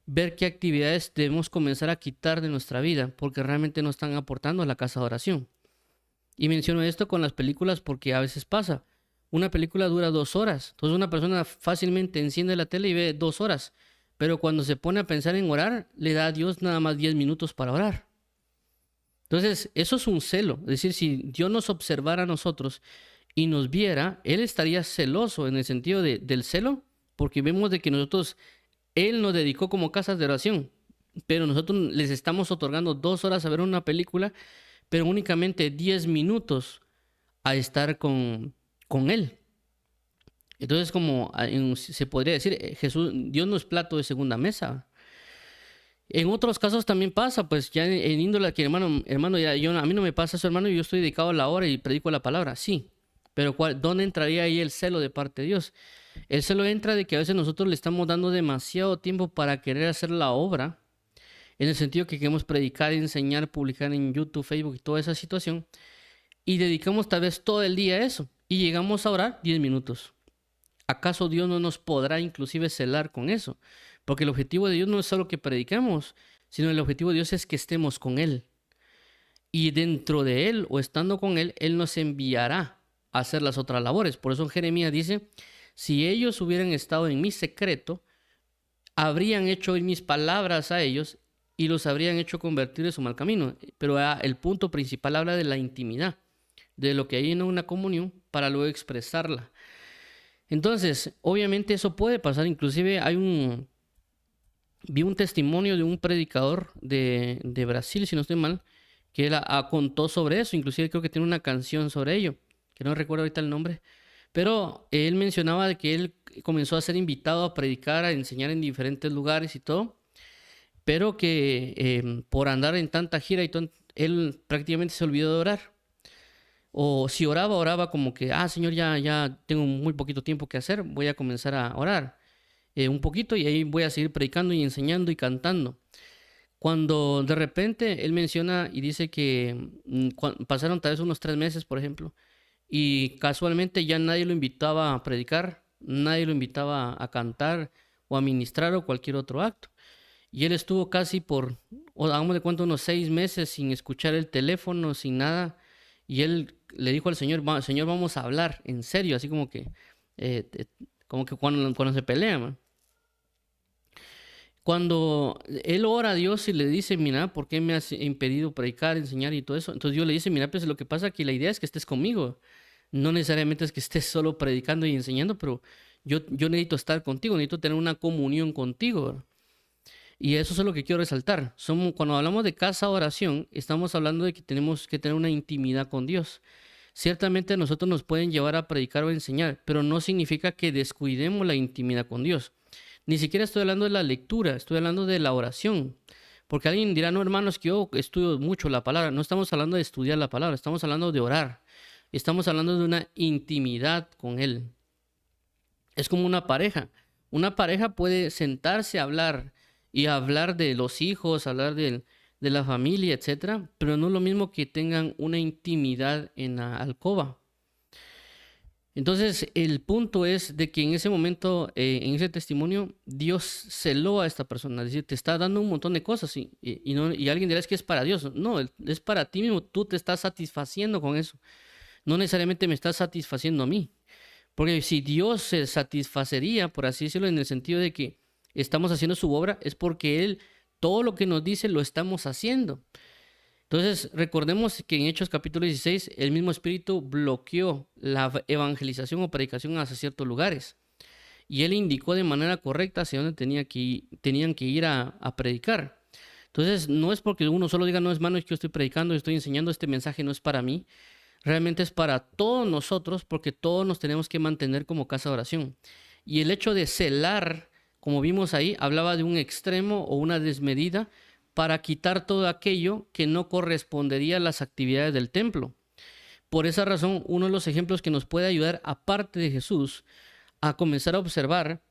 Speaker 1: ver qué actividades debemos comenzar a quitar de nuestra vida, porque realmente no están aportando a la casa de oración. Y menciono esto con las películas porque a veces pasa. Una película dura 2 horas, entonces una persona fácilmente enciende la tele y ve 2 horas, pero cuando se pone a pensar en orar, le da a Dios nada más 10 minutos para orar. Entonces, eso es un celo. Es decir, si Dios nos observara a nosotros y nos viera, Él estaría celoso en el sentido del celo, porque vemos de que Él nos dedicó como casas de oración, pero nosotros les estamos otorgando 2 horas a ver una película, pero únicamente 10 minutos a estar con Él. Entonces, como se podría decir, Dios no es plato de segunda mesa. En otros casos también pasa, pues ya en índole que hermano, a mí no me pasa eso, hermano, yo estoy dedicado a la hora y predico la palabra, sí. Pero ¿dónde entraría ahí el celo de parte de Dios? El celo entra de que a veces nosotros le estamos dando demasiado tiempo para querer hacer la obra, en el sentido que queremos predicar, enseñar, publicar en YouTube, Facebook y toda esa situación, y dedicamos tal vez todo el día a eso, y llegamos a orar 10 minutos. ¿Acaso Dios no nos podrá inclusive celar con eso? Porque el objetivo de Dios no es solo que prediquemos, sino el objetivo de Dios es que estemos con Él. Y dentro de Él o estando con Él, Él nos enviará a hacer las otras labores. Por eso en Jeremías dice, si ellos hubieran estado en mi secreto, habrían hecho oír mis palabras a ellos y los habrían hecho convertir de su mal camino. Pero el punto principal habla de la intimidad, de lo que hay en una comunión para luego expresarla. Entonces, obviamente eso puede pasar. Inclusive vi un testimonio de un predicador de Brasil, si no estoy mal, que él contó sobre eso. Inclusive creo que tiene una canción sobre ello, que no recuerdo ahorita el nombre. Pero él mencionaba de que él comenzó a ser invitado a predicar, a enseñar en diferentes lugares y todo. Pero que por andar en tanta gira y todo, él prácticamente se olvidó de orar. O si oraba como que, Señor, ya tengo muy poquito tiempo que hacer, voy a comenzar a orar. un poquito y ahí voy a seguir predicando y enseñando y cantando. Cuando de repente él menciona y dice que pasaron tal vez unos 3 meses, por ejemplo, y casualmente ya nadie lo invitaba a predicar, nadie lo invitaba a cantar o a ministrar o cualquier otro acto. Y él estuvo casi o hagamos de cuenta, unos 6 meses sin escuchar el teléfono, sin nada. Y él le dijo al Señor, Señor, vamos a hablar, en serio, así eh, eh, como que cuando se pelea, man. Cuando él ora a Dios y le dice, mira, ¿por qué me has impedido predicar, enseñar y todo eso? Entonces Dios le dice, mira, pues lo que pasa es que la idea es que estés conmigo. No necesariamente es que estés solo predicando y enseñando, pero yo necesito estar contigo, necesito tener una comunión contigo. Y eso es lo que quiero resaltar. Cuando hablamos de casa oración, estamos hablando de que tenemos que tener una intimidad con Dios. Ciertamente a nosotros nos pueden llevar a predicar o enseñar, pero no significa que descuidemos la intimidad con Dios. Ni siquiera estoy hablando de la lectura, estoy hablando de la oración. Porque alguien dirá, no, hermanos, que yo estudio mucho la palabra. No estamos hablando de estudiar la palabra, estamos hablando de orar. Estamos hablando de una intimidad con Él. Es como una pareja. Una pareja puede sentarse a hablar y hablar de los hijos, hablar de la familia, etcétera, pero no es lo mismo que tengan una intimidad en la alcoba. Entonces, el punto es de que en ese momento, en ese testimonio, Dios celó a esta persona. Es decir, te está dando un montón de cosas y alguien dirá es que es para Dios. No, es para ti mismo. Tú te estás satisfaciendo con eso. No necesariamente me estás satisfaciendo a mí. Porque si Dios se satisfacería, por así decirlo, en el sentido de que estamos haciendo su obra, es porque Él, todo lo que nos dice, lo estamos haciendo. Entonces, recordemos que en Hechos capítulo 16, el mismo Espíritu bloqueó la evangelización o predicación hacia ciertos lugares. Y Él indicó de manera correcta hacia dónde tenían que ir a predicar. Entonces, no es porque uno solo diga, no, hermano, es que yo estoy predicando, estoy enseñando, este mensaje no es para mí. Realmente es para todos nosotros porque todos nos tenemos que mantener como casa de oración. Y el hecho de celar, como vimos ahí, hablaba de un extremo o una desmedida para quitar todo aquello que no correspondería a las actividades del templo. Por esa razón, uno de los ejemplos que nos puede ayudar, aparte de Jesús, a comenzar a observar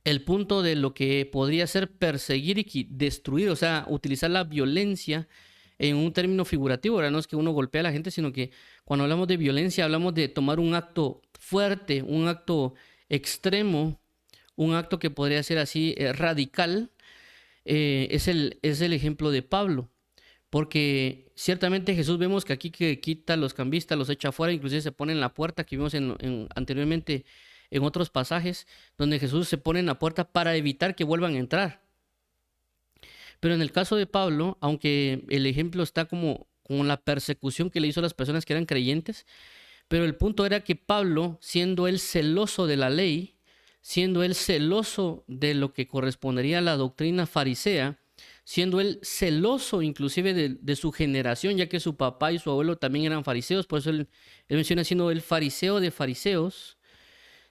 Speaker 1: el punto de lo que podría ser perseguir y destruir, o sea, utilizar la violencia en un término figurativo, ¿verdad? No es que uno golpea a la gente, sino que cuando hablamos de violencia hablamos de tomar un acto fuerte, un acto extremo, un acto que podría ser así radical. Es el ejemplo de Pablo, porque ciertamente Jesús vemos que aquí que quita a los cambistas, los echa afuera, inclusive se pone en la puerta, que vimos anteriormente en otros pasajes, donde Jesús se pone en la puerta para evitar que vuelvan a entrar. Pero en el caso de Pablo, aunque el ejemplo está como la persecución que le hizo a las personas que eran creyentes, pero el punto era que Pablo, siendo él celoso de la ley, siendo él celoso de lo que correspondería a la doctrina farisea, siendo él celoso inclusive de su generación, ya que su papá y su abuelo también eran fariseos, por eso él menciona siendo el fariseo de fariseos,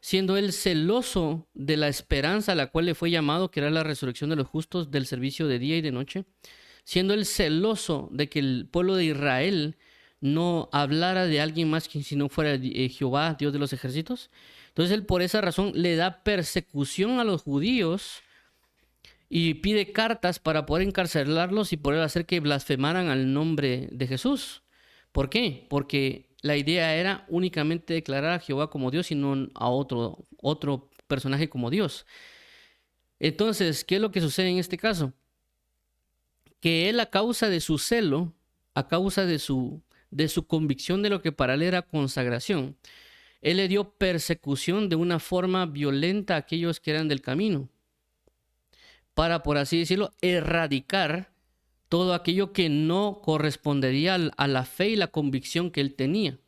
Speaker 1: siendo él celoso de la esperanza a la cual le fue llamado, que era la resurrección de los justos del servicio de día y de noche, siendo él celoso de que el pueblo de Israel no hablara de alguien más que si no fuera Jehová, Dios de los ejércitos. Entonces él por esa razón le da persecución a los judíos y pide cartas para poder encarcelarlos y poder hacer que blasfemaran al nombre de Jesús. ¿Por qué? Porque la idea era únicamente declarar a Jehová como Dios y no a otro personaje como Dios. Entonces, ¿qué es lo que sucede en este caso? Que él, a causa de su celo, a causa de su convicción de lo que para él era consagración, él le dio persecución de una forma violenta a aquellos que eran del camino, para, por así decirlo, erradicar todo aquello que no correspondería a la fe y la convicción que él tenía.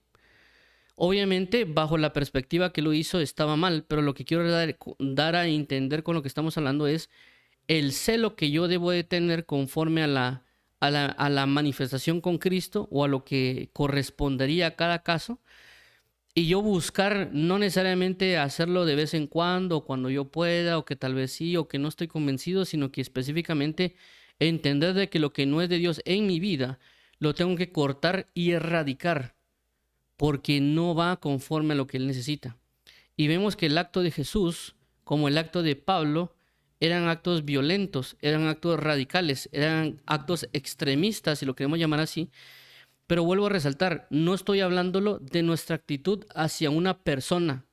Speaker 1: Obviamente, bajo la perspectiva que lo hizo, estaba mal, pero lo que quiero dar a entender con lo que estamos hablando es el celo que yo debo de tener conforme a la manifestación con Cristo o a lo que correspondería a cada caso. Y yo buscar no necesariamente hacerlo de vez en cuando, o cuando yo pueda, o que tal vez sí, o que no estoy convencido, sino que específicamente entender de que lo que no es de Dios en mi vida, lo tengo que cortar y erradicar, porque no va conforme a lo que Él necesita. Y vemos que el acto de Jesús, como el acto de Pablo, eran actos violentos, eran actos radicales, eran actos extremistas, si lo queremos llamar así. Pero vuelvo a resaltar, no estoy hablándolo de nuestra actitud hacia una persona.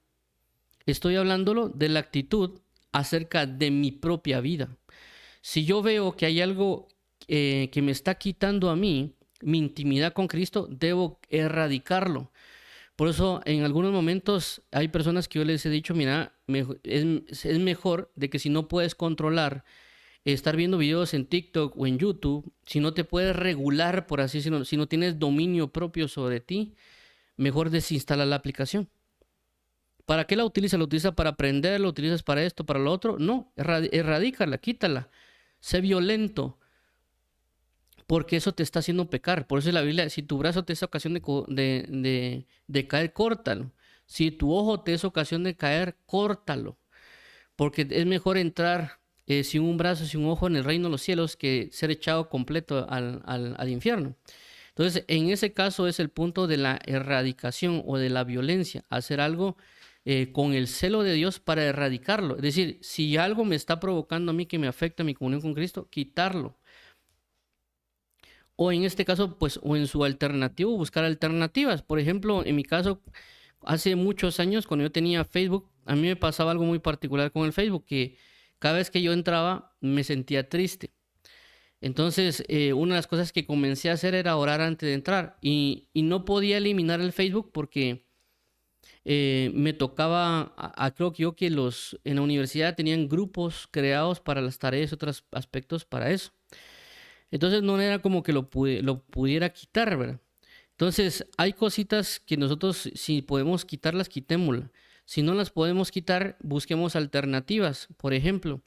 Speaker 1: Estoy hablándolo de la actitud acerca de mi propia vida. Si yo veo que hay algo que me está quitando a mí mi intimidad con Cristo, debo erradicarlo. Por eso en algunos momentos hay personas que yo les he dicho, mira, es mejor de que si no puedes controlar estar viendo videos en TikTok o en YouTube, si no te puedes regular, por así decirlo, si no tienes dominio propio sobre ti, mejor desinstala la aplicación. ¿Para qué la utilizas? ¿La utilizas para aprender? ¿La utilizas para esto, para lo otro? No, erradícala, quítala. Sé violento, porque eso te está haciendo pecar. Por eso en la Biblia, si tu brazo te es ocasión de caer, córtalo. Si tu ojo te es ocasión de caer, córtalo. Porque es mejor entrar sin un brazo, sin un ojo en el reino de los cielos que ser echado completo al infierno. Entonces, en ese caso es el punto de la erradicación o de la violencia, hacer algo con el celo de Dios para erradicarlo. Es decir, si algo me está provocando a mí que me afecta mi comunión con Cristo, quitarlo. O en este caso, pues, o en su alternativo, buscar alternativas. Por ejemplo, en mi caso, hace muchos años, cuando yo tenía Facebook, a mí me pasaba algo muy particular con el Facebook, que cada vez que yo entraba me sentía triste. Entonces, una de las cosas que comencé a hacer era orar antes de entrar y no podía eliminar el Facebook porque me tocaba, creo que en la universidad tenían grupos creados para las tareas y otros aspectos para eso. Entonces no era como que lo pudiera quitar, ¿verdad? Entonces hay cositas que nosotros, si podemos quitarlas, quitémoslas. Si no las podemos quitar, busquemos alternativas. Por ejemplo,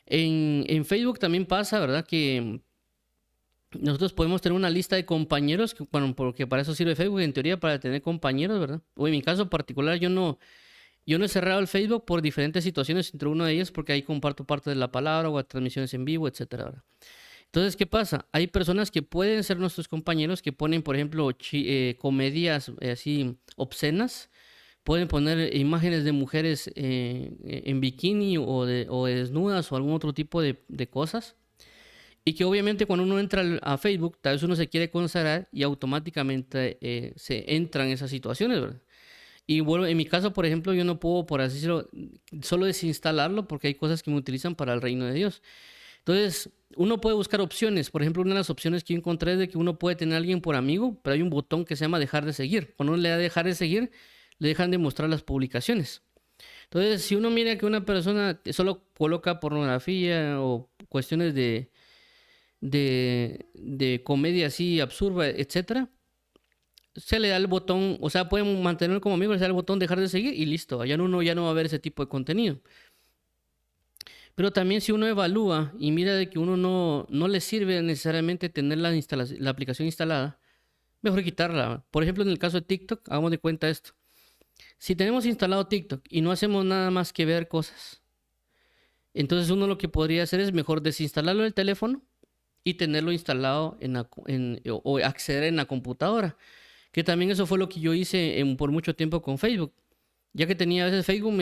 Speaker 1: en Facebook también pasa, ¿verdad? Que nosotros podemos tener una lista de compañeros, bueno, porque para eso sirve Facebook, en teoría, para tener compañeros, ¿verdad? O en mi caso particular, yo no he cerrado el Facebook por diferentes situaciones, entre una de ellas porque ahí comparto parte de la palabra o transmisiones en vivo, etcétera, ¿verdad? Entonces, ¿qué pasa? Hay personas que pueden ser nuestros compañeros que ponen, por ejemplo, comedias así obscenas, pueden poner imágenes de mujeres en bikini o desnudas o algún otro tipo de cosas. Y que obviamente cuando uno entra a Facebook, tal vez uno se quiere consagrar y automáticamente se entra en esas situaciones, ¿verdad? Y bueno, en mi caso, por ejemplo, yo no puedo, por así decirlo, solo desinstalarlo porque hay cosas que me utilizan para el reino de Dios. Entonces, uno puede buscar opciones. Por ejemplo, una de las opciones que yo encontré es de que uno puede tener a alguien por amigo, pero hay un botón que se llama dejar de seguir. Cuando uno le da dejar de seguir, le dejan de mostrar las publicaciones. Entonces, si uno mira que una persona solo coloca pornografía o cuestiones de comedia así absurda, etcétera, se le da el botón, o sea, pueden mantenerlo como amigo, se le da el botón dejar de seguir y listo. Allá uno ya no va a ver ese tipo de contenido. Pero también si uno evalúa y mira de que uno no le sirve necesariamente tener la aplicación instalada, mejor quitarla. Por ejemplo, en el caso de TikTok, hagamos de cuenta esto. Si tenemos instalado TikTok y no hacemos nada más que ver cosas, entonces uno lo que podría hacer es mejor desinstalarlo del teléfono y tenerlo instalado o acceder en la computadora. Que también eso fue lo que yo hice por mucho tiempo con Facebook. Ya que tenía a veces Facebook,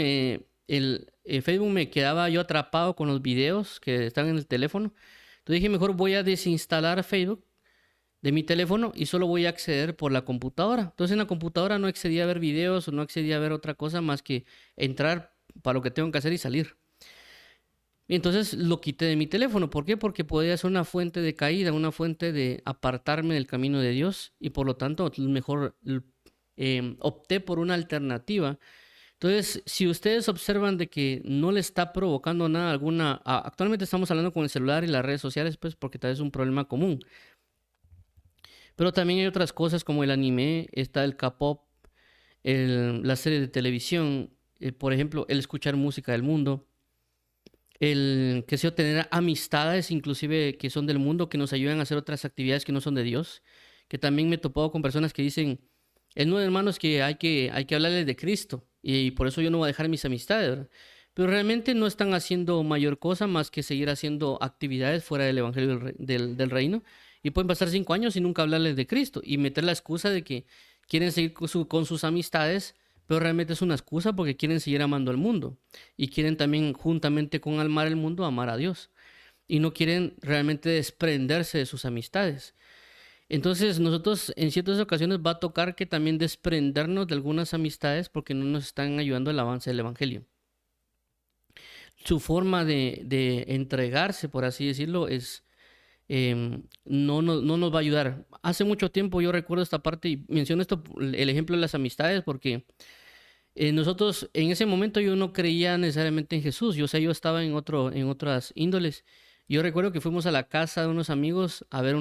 Speaker 1: Facebook me quedaba yo atrapado con los videos que están en el teléfono. Entonces dije, mejor voy a desinstalar Facebook de mi teléfono y solo voy a acceder por la computadora. Entonces en la computadora no accedía a ver videos o no accedía a ver otra cosa más que entrar para lo que tengo que hacer y salir. Y entonces lo quité de mi teléfono. ¿Por qué? Porque podía ser una fuente de caída, una fuente de apartarme del camino de Dios y por lo tanto mejor opté por una alternativa. Entonces, si ustedes observan de que no le está provocando nada actualmente estamos hablando con el celular y las redes sociales, pues porque tal vez es un problema común. Pero también hay otras cosas como el anime, está el K-pop, la serie de televisión, por ejemplo, el escuchar música del mundo, el que sea tener amistades inclusive que son del mundo, que nos ayudan a hacer otras actividades que no son de Dios, que también me he topado con personas que dicen, no, hermanos, que hay que hablarles de Cristo y por eso yo no voy a dejar mis amistades, ¿verdad? Pero realmente no están haciendo mayor cosa más que seguir haciendo actividades fuera del evangelio del reino y pueden pasar 5 años y nunca hablarles de Cristo y meter la excusa de que quieren seguir con sus amistades, pero realmente es una excusa porque quieren seguir amando al mundo y quieren también, juntamente con amar el mundo, amar a Dios. Y no quieren realmente desprenderse de sus amistades. Entonces, nosotros en ciertas ocasiones va a tocar que también desprendernos de algunas amistades porque no nos están ayudando al avance del Evangelio. Su forma de entregarse, por así decirlo, es no nos va a ayudar. Hace mucho tiempo yo recuerdo esta parte y menciono esto, el ejemplo de las amistades, porque nosotros en ese momento yo no creía necesariamente en Jesús. Yo, o sea, yo estaba en otras índoles. Yo recuerdo que fuimos a la casa de unos amigos a ver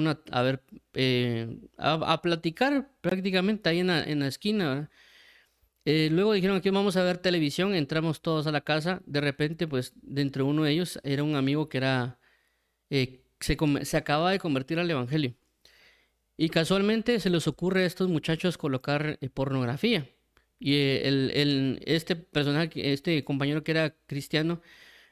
Speaker 1: a platicar prácticamente ahí en la esquina, ¿verdad? Luego dijeron aquí vamos a ver televisión, entramos todos a la casa. De repente, pues, de entre uno de ellos era un amigo que se acaba de convertir al evangelio. Y casualmente se les ocurre a estos muchachos colocar pornografía. Y este personaje, este compañero que era cristiano,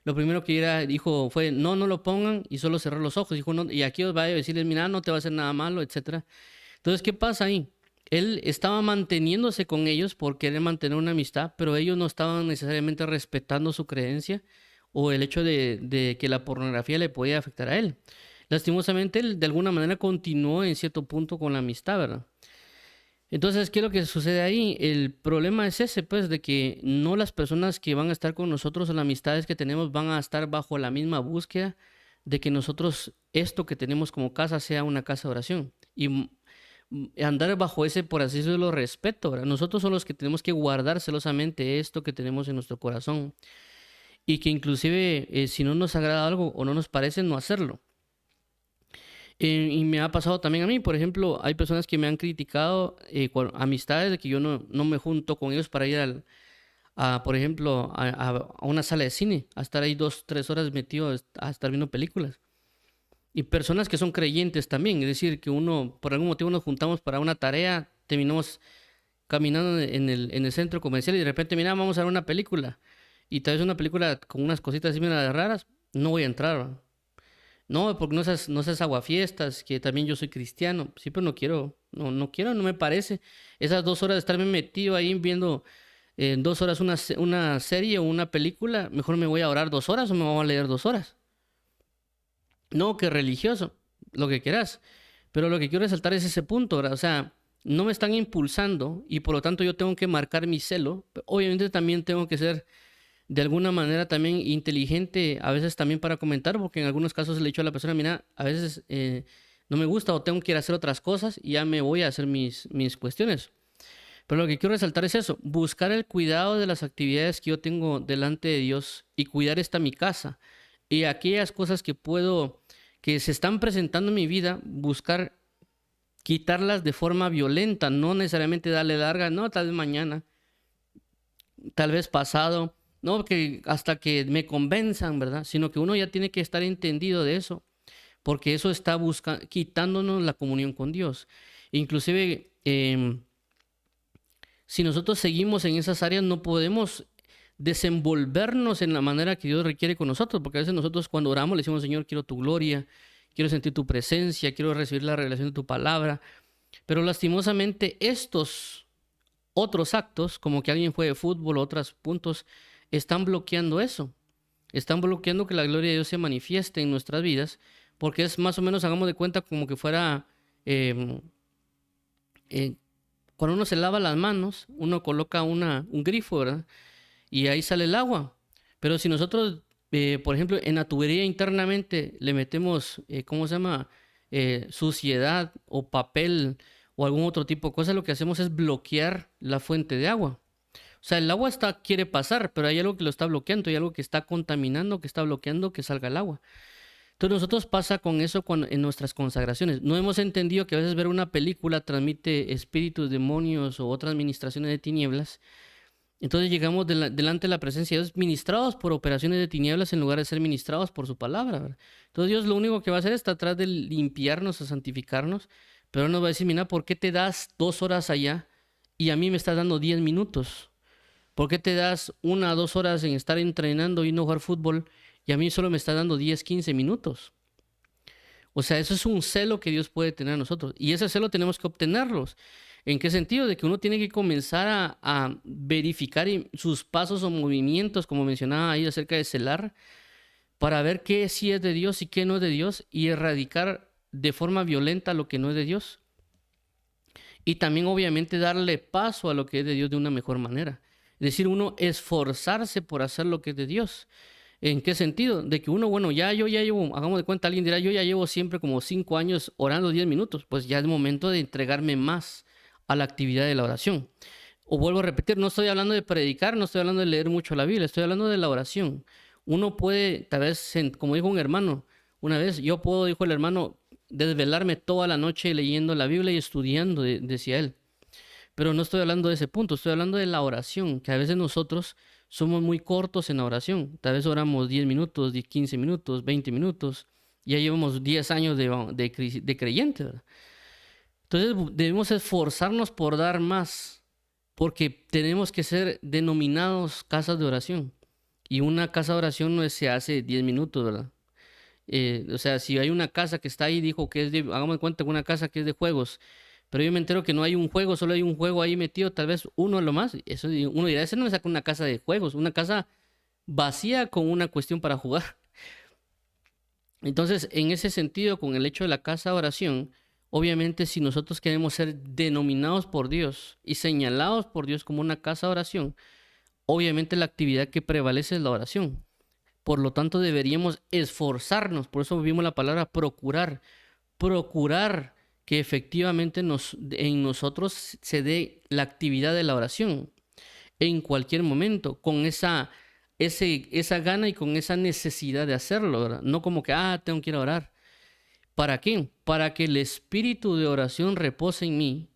Speaker 1: lo primero que dijo fue, no lo pongan, y solo cerró los ojos. Dijo, no, y aquí os va a decirles, mira, no te va a hacer nada malo, etcétera. Entonces, ¿qué pasa ahí? Él estaba manteniéndose con ellos por querer mantener una amistad, pero ellos no estaban necesariamente respetando su creencia o el hecho de que la pornografía le podía afectar a él. Lastimosamente, él de alguna manera continuó en cierto punto con la amistad, ¿verdad? Entonces, ¿qué es lo que sucede ahí? El problema es ese, pues, de que no las personas que van a estar con nosotros o las amistades que tenemos van a estar bajo la misma búsqueda de que nosotros, esto que tenemos como casa, sea una casa de oración. Y andar bajo ese, por así decirlo, respeto, ¿verdad? Nosotros somos los que tenemos que guardar celosamente esto que tenemos en nuestro corazón. Y que inclusive, si no nos agrada algo o no nos parece, no hacerlo. Y me ha pasado también a mí, por ejemplo, hay personas que me han criticado amistades de que yo no me junto con ellos para ir por ejemplo, a una sala de cine, a estar ahí 2, 3 horas metido a estar viendo películas. Y personas que son creyentes también, es decir, que por algún motivo nos juntamos para una tarea, terminamos caminando en el centro comercial y de repente, mira, vamos a ver una película. Y tal vez una película con unas cositas así medio raras, no voy a entrar, ¿va? No, porque no seas aguafiestas, que también yo soy cristiano. Sí, pero no quiero, no quiero, no me parece. Esas 2 horas de estarme metido ahí viendo 2 horas una serie o una película, mejor me voy a orar 2 horas o me voy a leer 2 horas. No, que religioso, lo que quieras. Pero lo que quiero resaltar es ese punto, ¿verdad? O sea, no me están impulsando y por lo tanto yo tengo que marcar mi celo. Obviamente también tengo que ser de alguna manera también inteligente, a veces también para comentar, porque en algunos casos le he dicho a la persona, mira, a veces no me gusta o tengo que ir a hacer otras cosas y ya me voy a hacer mis cuestiones. Pero lo que quiero resaltar es eso, buscar el cuidado de las actividades que yo tengo delante de Dios y cuidar esta mi casa. Y aquellas cosas que se están presentando en mi vida, buscar quitarlas de forma violenta, no necesariamente darle larga, no, tal vez mañana, tal vez pasado, no que hasta que me convenzan, ¿verdad? Sino que uno ya tiene que estar entendido de eso, porque eso está quitándonos la comunión con Dios. Inclusive, si nosotros seguimos en esas áreas, no podemos desenvolvernos en la manera que Dios requiere con nosotros, porque a veces nosotros cuando oramos le decimos, Señor, quiero tu gloria, quiero sentir tu presencia, quiero recibir la revelación de tu palabra, pero lastimosamente estos otros actos, como que alguien juegue fútbol o otros puntos, están bloqueando eso, están bloqueando que la gloria de Dios se manifieste en nuestras vidas, porque es más o menos, hagamos de cuenta, como que fuera... eh, eh, cuando uno se lava las manos, uno coloca un grifo, ¿verdad? Y ahí sale el agua. Pero si nosotros, por ejemplo, en la tubería internamente le metemos, ¿cómo se llama? Suciedad o papel o algún otro tipo de cosa, lo que hacemos es bloquear la fuente de agua. O sea, el agua quiere pasar, pero hay algo que lo está bloqueando, hay algo que está contaminando, que está bloqueando que salga el agua. Entonces nosotros pasa con eso en nuestras consagraciones. No hemos entendido que a veces ver una película transmite espíritus, demonios o otras ministraciones de tinieblas. Entonces llegamos delante de la presencia de Dios ministrados por operaciones de tinieblas en lugar de ser ministrados por su palabra, ¿verdad? Entonces Dios lo único que va a hacer es tratar de limpiarnos, a santificarnos, pero nos va a decir, mira, ¿por qué te das 2 horas allá y a mí me estás dando 10 minutos? ¿Por qué te das 1 o 2 horas en estar entrenando y no jugar fútbol y a mí solo me está dando 10, 15 minutos? O sea, eso es un celo que Dios puede tener a nosotros. Y ese celo tenemos que obtenerlos. ¿En qué sentido? De que uno tiene que comenzar a verificar sus pasos o movimientos, como mencionaba ahí acerca de celar, para ver qué sí es de Dios y qué no es de Dios, y erradicar de forma violenta lo que no es de Dios. Y también obviamente darle paso a lo que es de Dios de una mejor manera. Es decir, uno esforzarse por hacer lo que es de Dios. ¿En qué sentido? De que uno, bueno, yo ya llevo, hagamos de cuenta, alguien dirá, yo ya llevo siempre como 5 años orando 10 minutos. Pues ya es momento de entregarme más a la actividad de la oración. O vuelvo a repetir, no estoy hablando de predicar, no estoy hablando de leer mucho la Biblia, estoy hablando de la oración. Uno puede, tal vez, como dijo un hermano, una vez, yo puedo, dijo el hermano, desvelarme toda la noche leyendo la Biblia y estudiando, decía él. Pero no estoy hablando de ese punto, estoy hablando de la oración, que a veces nosotros somos muy cortos en la oración. Tal vez oramos 10 minutos, 15 minutos, 20 minutos. Ya llevamos 10 años de creyente, ¿verdad? Entonces debemos esforzarnos por dar más, porque tenemos que ser denominados casas de oración. Y una casa de oración no se hace 10 minutos, ¿verdad? O sea, si hay una casa que está ahí, dijo que es de, hagamos de cuenta que una casa que es de juegos, pero yo me entero que no hay un juego, solo hay un juego ahí metido, tal vez uno a lo más. Eso uno dirá, ese no me saca una casa de juegos, una casa vacía con una cuestión para jugar. Entonces, en ese sentido, con el hecho de la casa de oración, obviamente si nosotros queremos ser denominados por Dios y señalados por Dios como una casa de oración, obviamente la actividad que prevalece es la oración. Por lo tanto, deberíamos esforzarnos, por eso vimos la palabra procurar, procurar que efectivamente en nosotros se dé la actividad de la oración en cualquier momento, con esa gana y con esa necesidad de hacerlo, ¿verdad? No como que, tengo que ir a orar. ¿Para qué? Para que el espíritu de oración repose en mí,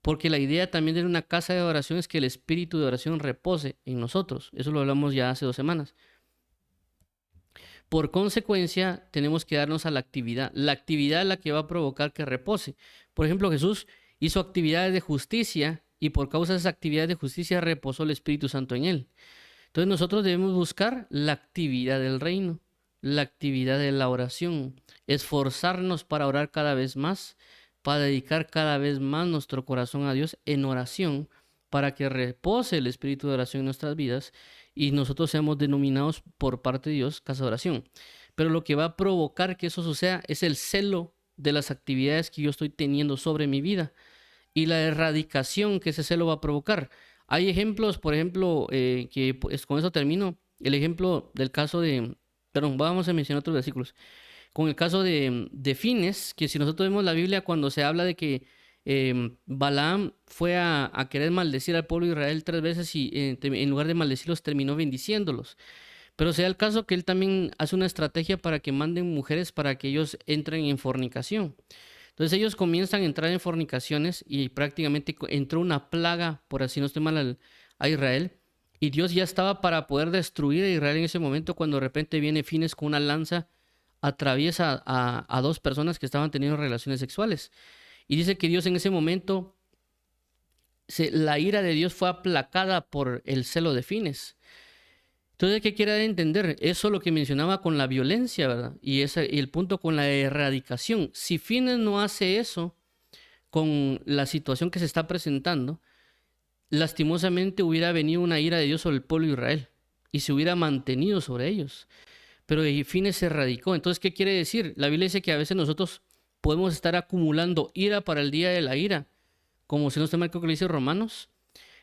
Speaker 1: porque la idea también de una casa de oración es que el espíritu de oración repose en nosotros. Eso lo hablamos ya hace 2 semanas. Por consecuencia, tenemos que darnos a la actividad. La actividad es la que va a provocar que repose. Por ejemplo, Jesús hizo actividades de justicia y por causa de esas actividades de justicia reposó el Espíritu Santo en él. Entonces nosotros debemos buscar la actividad del reino, la actividad de la oración, esforzarnos para orar cada vez más, para dedicar cada vez más nuestro corazón a Dios en oración, para que repose el espíritu de oración en nuestras vidas y nosotros seamos denominados por parte de Dios casa de oración. Pero lo que va a provocar que eso suceda es el celo de las actividades que yo estoy teniendo sobre mi vida y la erradicación que ese celo va a provocar. Hay ejemplos, por ejemplo, que pues, con eso termino, el ejemplo del caso de, perdón, vamos a mencionar otros versículos, con el caso de Fines, que si nosotros vemos la Biblia cuando se habla de que Balaam fue a querer maldecir al pueblo de Israel 3 veces y en lugar de maldecirlos terminó bendiciéndolos. Pero se da el caso que él también hace una estrategia para que manden mujeres para que ellos entren en fornicación. Entonces ellos comienzan a entrar en fornicaciones y prácticamente entró una plaga, por así no estoy mal, a Israel. Y Dios ya estaba para poder destruir a Israel en ese momento cuando de repente viene Fines con una lanza, atraviesa a 2 personas que estaban teniendo relaciones sexuales. Y dice que Dios en ese momento, la ira de Dios fue aplacada por el celo de Fines. Entonces, ¿qué quiere entender? Eso es lo que mencionaba con la violencia, ¿verdad? Y el punto con la erradicación. Si Fines no hace eso con la situación que se está presentando, lastimosamente hubiera venido una ira de Dios sobre el pueblo de Israel y se hubiera mantenido sobre ellos. Pero Fines se erradicó. Entonces, ¿qué quiere decir? La Biblia dice que a veces nosotros podemos estar acumulando ira para el día de la ira, como si no esté mal, creo que lo dice Romanos.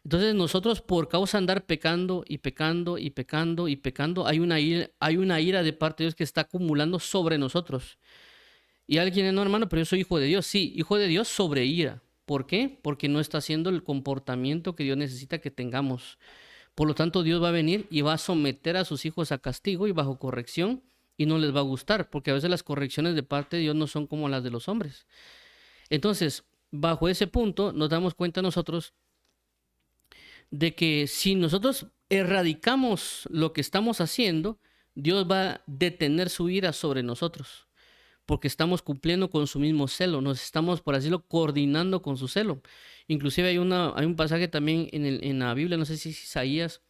Speaker 1: Entonces nosotros por causa de andar pecando y pecando y pecando y pecando, hay una ira de parte de Dios que está acumulando sobre nosotros. Y alguien, no hermano, pero yo soy hijo de Dios. Sí, hijo de Dios sobre ira. ¿Por qué? Porque no está haciendo el comportamiento que Dios necesita que tengamos. Por lo tanto, Dios va a venir y va a someter a sus hijos a castigo y bajo corrección y no les va a gustar, porque a veces las correcciones de parte de Dios no son como las de los hombres. Entonces, bajo ese punto nos damos cuenta nosotros de que si nosotros erradicamos lo que estamos haciendo, Dios va a detener su ira sobre nosotros, porque estamos cumpliendo con su mismo celo, nos estamos, por así decirlo, coordinando con su celo. Inclusive hay un pasaje también en la Biblia, no sé si es Isaías,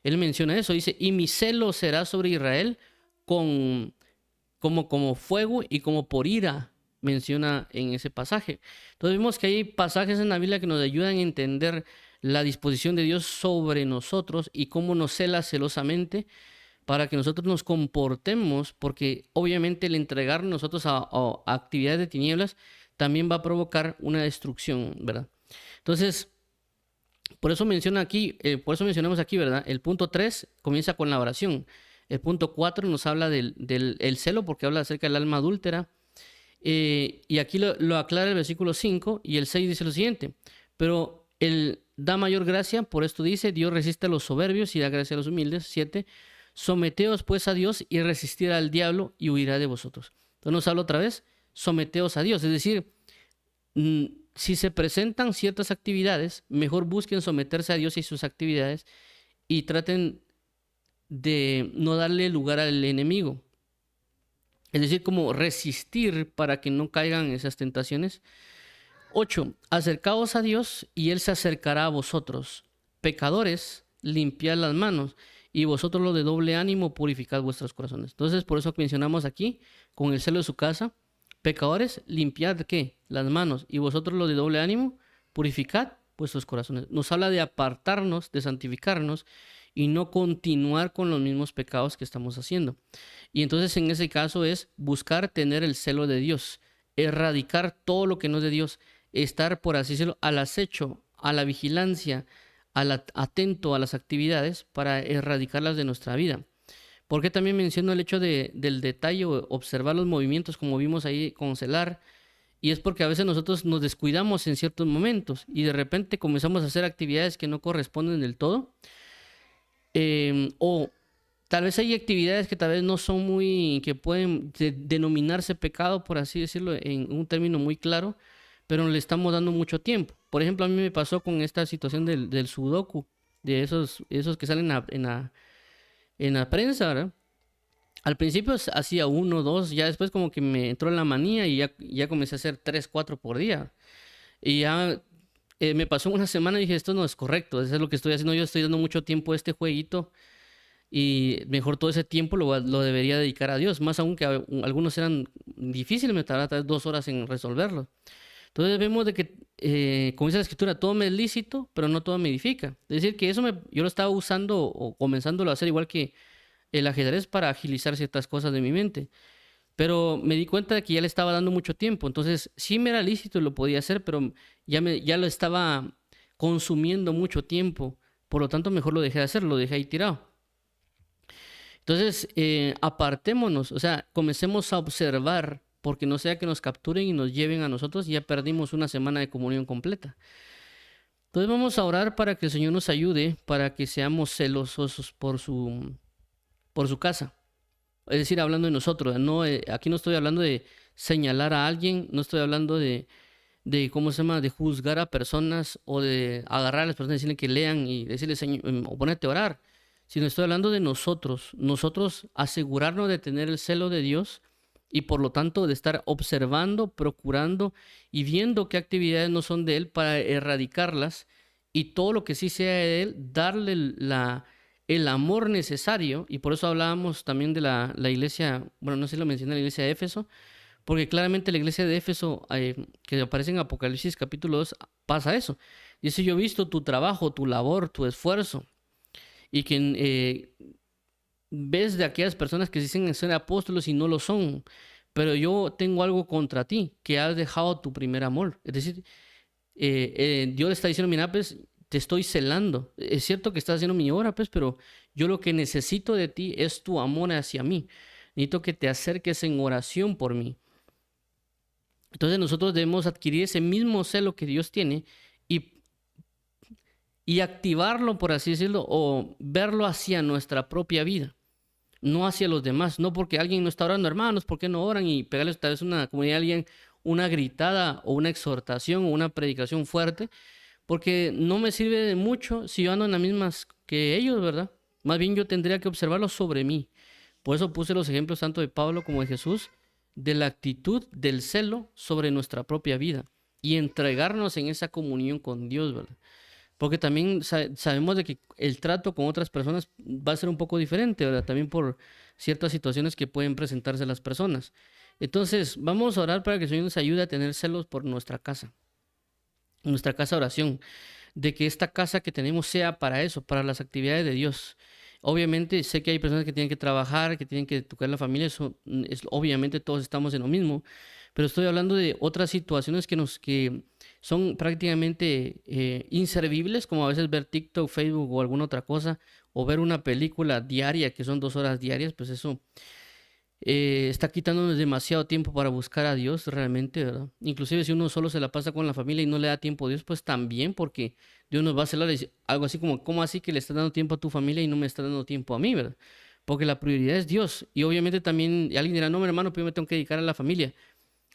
Speaker 1: él menciona eso, dice, y mi celo será sobre Israel como fuego y como por ira menciona en ese pasaje. Entonces vemos que hay pasajes en la Biblia que nos ayudan a entender la disposición de Dios sobre nosotros y cómo nos cela celosamente para que nosotros nos comportemos, porque obviamente el entregar nosotros a actividades de tinieblas también va a provocar una destrucción, ¿verdad? Entonces, por eso menciona aquí, por eso mencionamos aquí, ¿verdad? El punto 3 comienza con la oración. El punto 4 nos habla del el celo, porque habla acerca del alma adúltera. Y aquí lo aclara el versículo 5 y el 6 dice lo siguiente. Pero él da mayor gracia, por esto dice, Dios resiste a los soberbios y da gracia a los humildes. 7. Someteos pues a Dios y resistir al diablo y huirá de vosotros. Entonces nos habla otra vez, someteos a Dios. Es decir, si se presentan ciertas actividades, mejor busquen someterse a Dios y sus actividades y traten de no darle lugar al enemigo. Es decir, como resistir para que no caigan en esas tentaciones. 8. Acercaos a Dios y Él se acercará a vosotros. Pecadores, limpiad las manos y vosotros los de doble ánimo purificad vuestros corazones. Entonces, por eso mencionamos aquí, con el celo de su casa, pecadores, limpiad ¿qué? Las manos y vosotros los de doble ánimo purificad vuestros corazones. Nos habla de apartarnos, de santificarnos y no continuar con los mismos pecados que estamos haciendo. Y entonces en ese caso es buscar tener el celo de Dios, erradicar todo lo que no es de Dios, estar, por así decirlo, al acecho, a la vigilancia, atento a las actividades para erradicarlas de nuestra vida. Porque también menciono el hecho del detalle, observar los movimientos como vimos ahí con celar, y es porque a veces nosotros nos descuidamos en ciertos momentos y de repente comenzamos a hacer actividades que no corresponden del todo, o tal vez hay actividades que tal vez no son muy, que pueden denominarse pecado, por así decirlo, en un término muy claro, pero le estamos dando mucho tiempo. Por ejemplo, a mí me pasó con esta situación del sudoku, de esos que salen en la prensa, ¿verdad? Al principio hacía uno, dos, ya después como que me entró la manía y ya comencé a hacer tres, cuatro por día. Y ya me pasó una semana y dije, esto no es correcto, eso es lo que estoy haciendo, yo estoy dando mucho tiempo a este jueguito y mejor todo ese tiempo lo debería dedicar a Dios, más aún que algunos eran difíciles, me tardaba tal vez 2 horas en resolverlos. Entonces vemos de que, como dice la escritura, todo me es lícito, pero no todo me edifica. Es decir, que eso yo lo estaba usando o comenzándolo a hacer igual que el ajedrez para agilizar ciertas cosas de mi mente. Pero me di cuenta de que ya le estaba dando mucho tiempo. Entonces sí me era lícito y lo podía hacer, pero ya lo estaba consumiendo mucho tiempo. Por lo tanto, mejor lo dejé de hacer, lo dejé ahí tirado. Entonces, apartémonos, o sea, comencemos a observar, porque no sea que nos capturen y nos lleven a nosotros y ya perdimos una semana de comunión completa. Entonces vamos a orar para que el Señor nos ayude, para que seamos celosos por su casa. Es decir, hablando de nosotros, no, aquí no estoy hablando de señalar a alguien, no estoy hablando ¿cómo se llama?, de juzgar a personas o de agarrar a las personas y decirle que lean y decirle, Señor, o ponerte a orar, sino estoy hablando de nosotros asegurarnos de tener el celo de Dios y por lo tanto de estar observando, procurando y viendo qué actividades no son de Él para erradicarlas y todo lo que sí sea de Él, darle el amor necesario. Y por eso hablábamos también de la iglesia, bueno, no sé si lo mencioné, la iglesia de Éfeso, porque claramente la iglesia de Éfeso, que aparece en Apocalipsis capítulo 2, pasa eso. Dice, yo he visto tu trabajo, tu labor, tu esfuerzo, y que ves de aquellas personas que dicen ser apóstoles y no lo son, pero yo tengo algo contra ti, que has dejado tu primer amor. Es decir, Dios le está diciendo, mira, pues te estoy celando. Es cierto que estás haciendo mi obra, pues, pero yo lo que necesito de ti es tu amor hacia mí. Necesito que te acerques en oración por mí. Entonces nosotros debemos adquirir ese mismo celo que Dios tiene y activarlo, por así decirlo, o verlo hacia nuestra propia vida, no hacia los demás. No porque alguien no está orando, hermanos, ¿por qué no oran? Y pegarles tal vez una comunidad a alguien una gritada o una exhortación o una predicación fuerte, porque no me sirve de mucho si yo ando en las mismas que ellos, ¿verdad? Más bien yo tendría que observarlo sobre mí. Por eso puse los ejemplos tanto de Pablo como de Jesús, de la actitud del celo sobre nuestra propia vida y entregarnos en esa comunión con Dios, ¿verdad? Porque también sabemos de que el trato con otras personas va a ser un poco diferente, ¿verdad? También por ciertas situaciones que pueden presentarse las personas. Entonces, vamos a orar para que el Señor nos ayude a tener celos por nuestra casa de oración, de que esta casa que tenemos sea para eso, para las actividades de Dios. Obviamente sé que hay personas que tienen que trabajar, que tienen que educar la familia, eso es, obviamente todos estamos en lo mismo, pero estoy hablando de otras situaciones que son prácticamente inservibles, como a veces ver TikTok, Facebook o alguna otra cosa, o ver una película diaria, que son 2 horas diarias, pues eso está quitándonos demasiado tiempo para buscar a Dios realmente, ¿verdad? Inclusive si uno solo se la pasa con la familia y no le da tiempo a Dios, pues también porque Dios nos va a celar y dice algo así como, ¿cómo así que le estás dando tiempo a tu familia y no me estás dando tiempo a mí, ¿verdad? Porque la prioridad es Dios. Y obviamente también alguien dirá, no, mi hermano, primero me tengo que dedicar a la familia.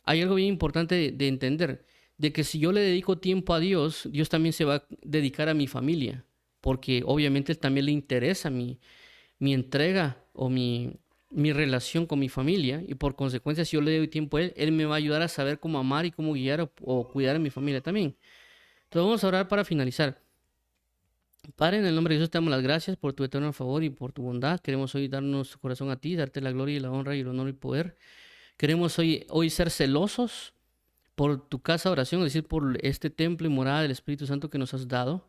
Speaker 1: Hay algo bien importante de entender, de que si yo le dedico tiempo a Dios, Dios también se va a dedicar a mi familia, porque obviamente también le interesa mi entrega o mi relación con mi familia y por consecuencia si yo le doy tiempo a él, él me va a ayudar a saber cómo amar y cómo guiar o cuidar a mi familia también. Entonces vamos a orar para finalizar. Padre, en el nombre de Jesús te damos las gracias por tu eterno favor y por tu bondad. Queremos hoy darnos nuestro corazón a ti, darte la gloria y la honra y el honor y el poder. Queremos hoy ser celosos por tu casa de oración, es decir, por este templo y morada del Espíritu Santo que nos has dado.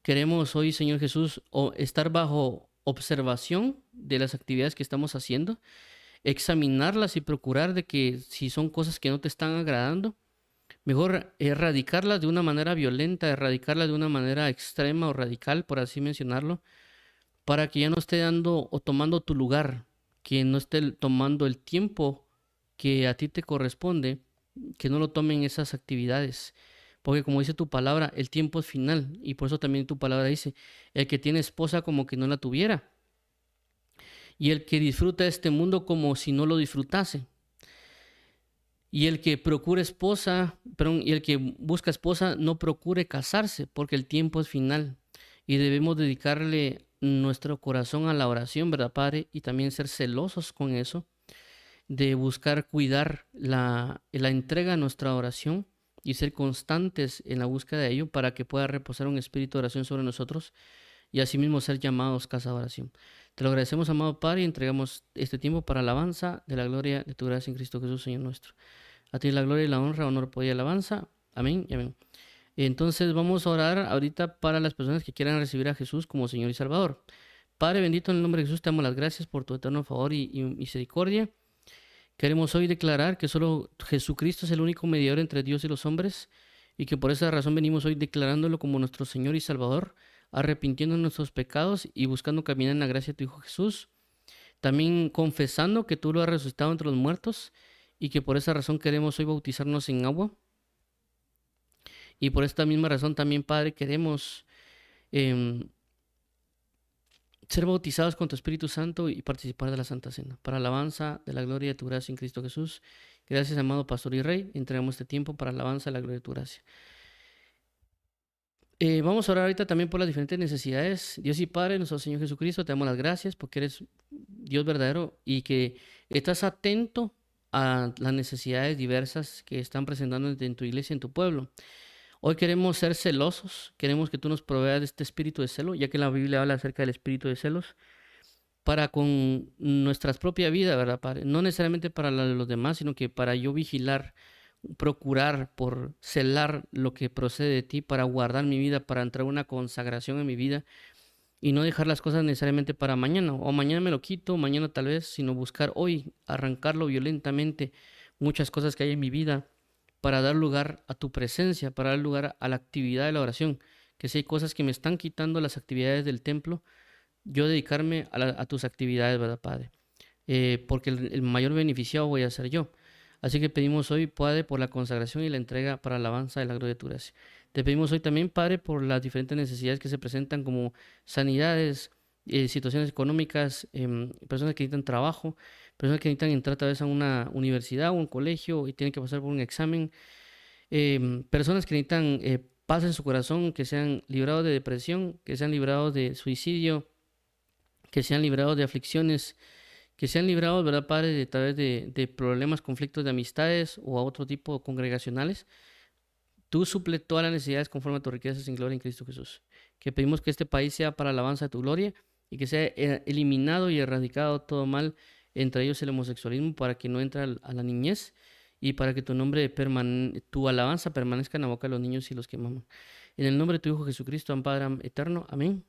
Speaker 1: Queremos hoy, Señor Jesús, estar bajo observación de las actividades que estamos haciendo, examinarlas y procurar de que si son cosas que no te están agradando, mejor erradicarlas de una manera violenta, erradicarlas de una manera extrema o radical, por así mencionarlo, para que ya no esté dando o tomando tu lugar, que no esté tomando el tiempo que a ti te corresponde, que no lo tomen esas actividades. Porque como dice tu palabra, el tiempo es final. Y por eso también tu palabra dice, el que tiene esposa como que no la tuviera. Y el que disfruta este mundo como si no lo disfrutase. Y el que procura esposa, perdón, y el que busca esposa no procure casarse, porque el tiempo es final. Y debemos dedicarle nuestro corazón a la oración, ¿verdad, Padre? Y también ser celosos con eso, de buscar cuidar la entrega a nuestra oración y ser constantes en la búsqueda de ello para que pueda reposar un espíritu de oración sobre nosotros y asimismo ser llamados casa de oración. Te lo agradecemos, amado Padre, y entregamos este tiempo para alabanza de la gloria de tu gracia en Cristo Jesús, Señor nuestro. A ti la gloria y la honra, honor, poder y alabanza. Amén y amén. Entonces vamos a orar ahorita para las personas que quieran recibir a Jesús como Señor y Salvador. Padre bendito, en el nombre de Jesús te damos las gracias por tu eterno favor y misericordia. Queremos hoy declarar que solo Jesucristo es el único mediador entre Dios y los hombres y que por esa razón venimos hoy declarándolo como nuestro Señor y Salvador, arrepintiendo de nuestros pecados y buscando caminar en la gracia de tu Hijo Jesús. También confesando que tú lo has resucitado entre los muertos y que por esa razón queremos hoy bautizarnos en agua. Y por esta misma razón también, Padre, queremos em, ser bautizados con tu Espíritu Santo y participar de la Santa Cena, para alabanza de la gloria de tu gracia en Cristo Jesús. Gracias, amado Pastor y Rey. Entregamos este tiempo para alabanza de la gloria de tu gracia. Vamos a orar ahorita también por las diferentes necesidades. Dios y Padre, nuestro Señor Jesucristo, te damos las gracias porque eres Dios verdadero y que estás atento a las necesidades diversas que están presentando en tu iglesia, en tu pueblo. Hoy queremos ser celosos, queremos que tú nos proveas de este espíritu de celo, ya que la Biblia habla acerca del espíritu de celos, para con nuestra propia vida, ¿verdad, Padre? No necesariamente para la de los demás, sino que para yo vigilar, procurar por celar lo que procede de ti, para guardar mi vida, para entrar una consagración en mi vida y no dejar las cosas necesariamente para mañana, o mañana me lo quito, mañana tal vez, sino buscar hoy, arrancarlo violentamente, muchas cosas que hay en mi vida para dar lugar a tu presencia, para dar lugar a la actividad de la oración. Que si hay cosas que me están quitando las actividades del templo, yo dedicarme a tus actividades, ¿verdad, Padre? Porque el mayor beneficiado voy a ser yo. Así que pedimos hoy, Padre, por la consagración y la entrega para alabanza de la gloria de tu gracia. Te pedimos hoy también, Padre, por las diferentes necesidades que se presentan como sanidades, situaciones económicas, personas que necesitan trabajo, personas que necesitan entrar tal vez a una universidad o un colegio y tienen que pasar por un examen, personas que necesitan paz en su corazón, que sean librados de depresión, que sean librados de suicidio, que sean librados de aflicciones, que sean librados, ¿verdad, Padre, de través de problemas, conflictos de amistades o a otro tipo congregacionales. Tú suple todas las necesidades conforme a tus riquezas en gloria en Cristo Jesús. Que pedimos que este país sea para alabanza de tu gloria y que sea eliminado y erradicado todo mal entre ellos el homosexualismo, para que no entre a la niñez y para que tu nombre tu alabanza permanezca en la boca de los niños y los que maman. En el nombre de tu Hijo Jesucristo, Padre eterno. Amén.